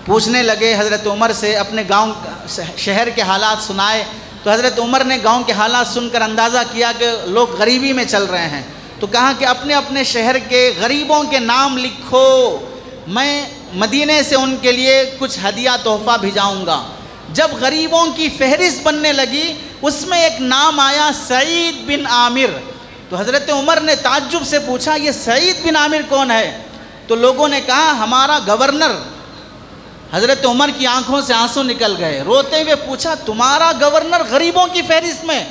پوچھنے لگے حضرت عمر سے، اپنے گاؤں شہر کے حالات سنائے، تو حضرت عمر نے گاؤں کے حالات سن کر اندازہ کیا کہ لوگ غریبی میں چل رہے ہیں، تو کہا کہ اپنے اپنے شہر کے غریبوں کے نام لکھو، میں مدینے سے ان کے لیے کچھ ہدیہ تحفہ بھیجاؤں گا۔ جب غریبوں کی فہرست بننے لگی اس میں ایک نام آیا سعید بن عامر، تو حضرت عمر نے تعجب سے پوچھا یہ سعید بن عامر کون ہے؟ تو لوگوں نے کہا ہمارا گورنر۔ حضرت عمر کی آنکھوں سے آنسو نکل گئے، روتے ہوئے پوچھا تمہارا گورنر غریبوں کی فہرست میں،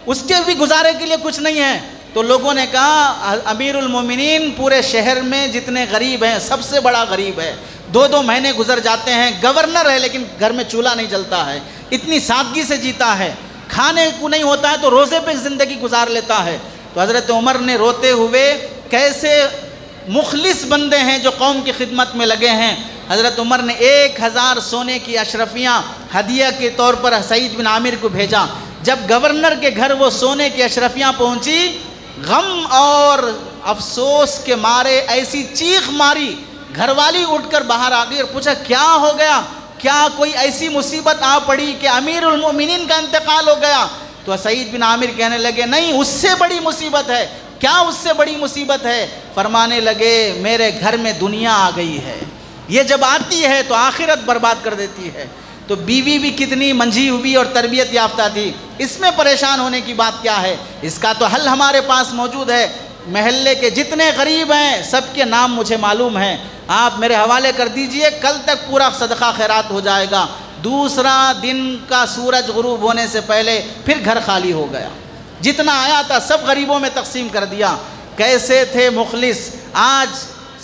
اس کے بھی گزارے کے لیے کچھ نہیں ہے؟ تو لوگوں نے کہا امیر المومنین پورے شہر میں جتنے غریب ہیں سب سے بڑا غریب ہے، 2 مہینے گزر جاتے ہیں، گورنر ہے لیکن گھر میں چولہا نہیں جلتا ہے، اتنی سادگی سے جیتا ہے، کھانے کو نہیں ہوتا ہے تو روزے پہ زندگی گزار لیتا ہے۔ تو حضرت عمر نے روتے ہوئے، کیسے مخلص بندے ہیں جو قوم کی خدمت میں لگے ہیں، حضرت عمر نے 1000 سونے کی اشرفیاں ہدیہ کے طور پر سعید بن عامر کو بھیجا۔ جب گورنر کے گھر وہ سونے کی اشرفیاں پہنچی، غم اور افسوس کے مارے ایسی چیخ ماری، گھر والی اٹھ کر باہر آ گئی اور پوچھا کیا ہو گیا، کیا کوئی ایسی مصیبت آ پڑی کہ امیر المومنین کا انتقال ہو گیا؟ تو سعید بن عامر کہنے لگے نہیں، اس سے بڑی مصیبت ہے۔ کیا اس سے بڑی مصیبت ہے؟ فرمانے لگے میرے گھر میں دنیا آ گئی ہے، یہ جب آتی ہے تو آخرت برباد کر دیتی ہے۔ تو بیوی بھی کتنی منجھی ہوئی اور تربیت یافتہ تھی، اس میں پریشان ہونے کی بات کیا ہے؟ اس کا تو حل ہمارے پاس موجود ہے۔ محلے کے جتنے غریب ہیں سب کے نام مجھے معلوم ہیں، آپ میرے حوالے کر دیجئے، کل تک پورا صدقہ خیرات ہو جائے گا۔ دوسرا دن کا سورج غروب ہونے سے پہلے پھر گھر خالی ہو گیا، جتنا آیا تھا سب غریبوں میں تقسیم کر دیا۔ کیسے تھے مخلص! آج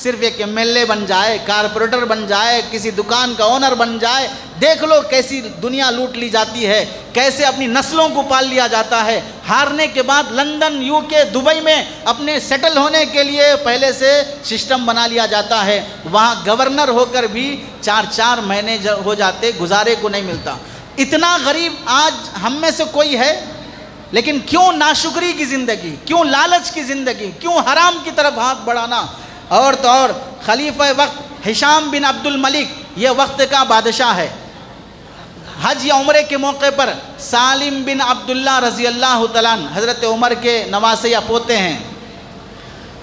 صرف ایک MLA بن جائے، کارپوریٹر بن جائے، کسی دکان کا اونر بن جائے، دیکھ لو کیسی دنیا لوٹ لی جاتی ہے، کیسے اپنی نسلوں کو پال لیا جاتا ہے۔ ہارنے کے بعد لندن، UK، دبئی میں اپنے سیٹل ہونے کے لیے پہلے سے سسٹم بنا لیا جاتا ہے، وہاں گورنر ہو کر بھی 4 مہینے ہو جاتے، گزارے کو نہیں ملتا۔ اتنا غریب آج ہم میں سے کوئی ہے؟ لیکن کیوں ناشکری کی زندگی، کیوں لالچ کی زندگی، کیوں حرام کی طرف ہاتھ بڑھانا؟ اور تو اور خلیفہ وقت ہشام بن عبد الملک، یہ وقت کا بادشاہ ہے، حج یا عمرے کے موقع پر سالم بن عبداللہ رضی اللہ تعالیٰ عنہ حضرت عمر کے نواسے یا پوتے ہیں،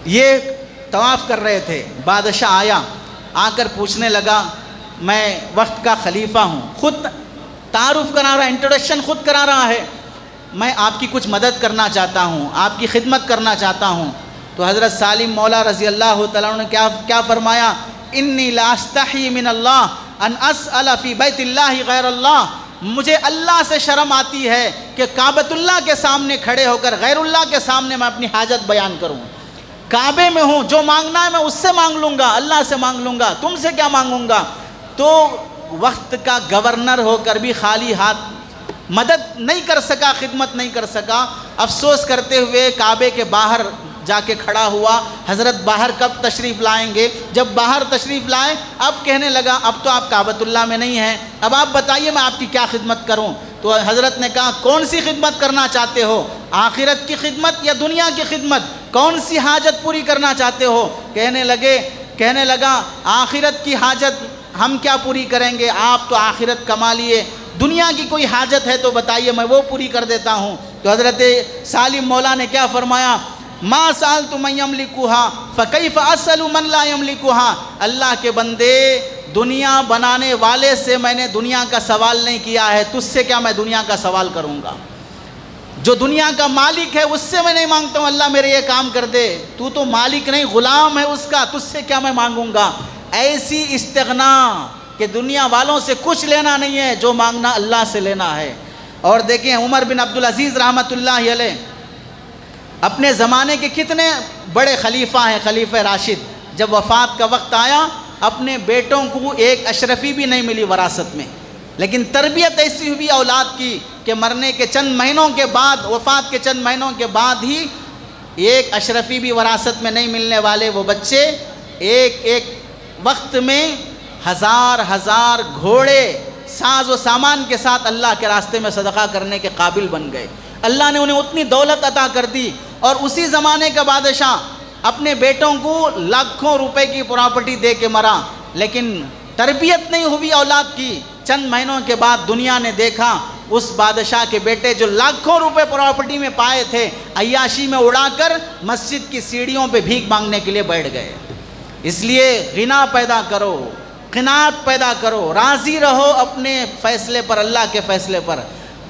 یہ طواف کر رہے تھے۔ بادشاہ آیا، آ کر پوچھنے لگا میں وقت کا خلیفہ ہوں، خود تعارف کرا رہا ہے، انٹروڈکشن خود کرا رہا ہے، میں آپ کی کچھ مدد کرنا چاہتا ہوں، آپ کی خدمت کرنا چاہتا ہوں۔ تو حضرت سالم مولا رضی اللہ تعالیٰ عنہ نے کیا فرمایا؟ انی لا استحی من اللہ ان اسأل فی بیت اللہ غیر اللہ، مجھے اللہ سے شرم آتی ہے کہ کعبۃ اللہ کے سامنے کھڑے ہو کر غیر اللہ کے سامنے میں اپنی حاجت بیان کروں۔ کعبے میں ہوں، جو مانگنا ہے میں اس سے مانگ لوں گا، اللہ سے مانگ لوں گا، تم سے کیا مانگوں گا؟ تو وقت کا گورنر ہو کر بھی خالی ہاتھ مدد نہیں کر سکا، خدمت نہیں کر سکا، افسوس کرتے ہوئے کعبے کے باہر جا کے کھڑا ہوا۔ حضرت باہر کب تشریف لائیں گے؟ جب باہر تشریف لائیں اب کہنے لگا اب تو آپ کعبۃ اللہ میں نہیں ہیں، اب آپ بتائیے میں آپ کی کیا خدمت کروں؟ تو حضرت نے کہا کون سی خدمت کرنا چاہتے ہو، آخرت کی خدمت یا دنیا کی خدمت، کون سی حاجت پوری کرنا چاہتے ہو؟ کہنے لگا آخرت کی حاجت ہم کیا پوری کریں گے، آپ تو آخرت کما لیے، دنیا کی کوئی حاجت ہے تو بتائیے میں وہ پوری کر دیتا ہوں۔ تو حضرت سالم مولا نے کیا فرمایا، ما سألت من یملکها فکیف اسأل من لا یملکها، اللہ کے بندے دنیا بنانے والے سے میں نے دنیا کا سوال نہیں کیا ہے، تجھ سے کیا میں دنیا کا سوال کروں گا؟ جو دنیا کا مالک ہے اس سے میں نہیں مانگتا ہوں اللہ میرے یہ کام کر دے، تو مالک نہیں غلام ہے اس کا، تجھ سے کیا میں مانگوں گا؟ ایسی استغنا کہ دنیا والوں سے کچھ لینا نہیں ہے، جو مانگنا اللہ سے لینا ہے۔ اور دیکھیں عمر بن عبدالعزیز رحمۃ اللہ علیہ اپنے زمانے کے کتنے بڑے خلیفہ ہیں، خلیفہ راشد، جب وفات کا وقت آیا اپنے بیٹوں کو ایک اشرفی بھی نہیں ملی وراثت میں، لیکن تربیت ایسی ہوئی اولاد کی کہ مرنے کے چند مہینوں کے بعد، وفات کے چند مہینوں کے بعد ہی ایک اشرفی بھی وراثت میں نہیں ملنے والے وہ بچے ایک وقت میں ہزار گھوڑے ساز و سامان کے ساتھ اللہ کے راستے میں صدقہ کرنے کے قابل بن گئے۔ اللہ نے انہیں اتنی دولت عطا کر دی، اور اسی زمانے کا بادشاہ اپنے بیٹوں کو لاکھوں روپے کی پراپرٹی دے کے مرا، لیکن تربیت نہیں ہوئی اولاد کی۔ چند مہینوں کے بعد دنیا نے دیکھا اس بادشاہ کے بیٹے جو لاکھوں روپے پراپرٹی میں پائے تھے، عیاشی میں اڑا کر مسجد کی سیڑھیوں پہ بھیک مانگنے کے لیے بیٹھ گئے۔ اس لیے غنا پیدا کرو، قناعت پیدا کرو، راضی رہو اپنے فیصلے پر، اللہ کے فیصلے پر،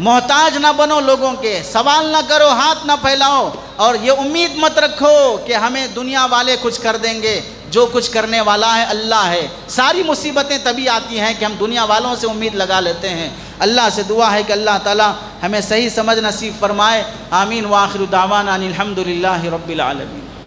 محتاج نہ بنو لوگوں کے، سوال نہ کرو، ہاتھ نہ پھیلاؤ، اور یہ امید مت رکھو کہ ہمیں دنیا والے کچھ کر دیں گے، جو کچھ کرنے والا ہے اللہ ہے۔ ساری مصیبتیں تبھی آتی ہیں کہ ہم دنیا والوں سے امید لگا لیتے ہیں۔ اللہ سے دعا ہے کہ اللہ تعالی ہمیں صحیح سمجھ نصیب فرمائے۔ آمین۔ وآخر دعوانا ان الحمد للہ رب العالمین۔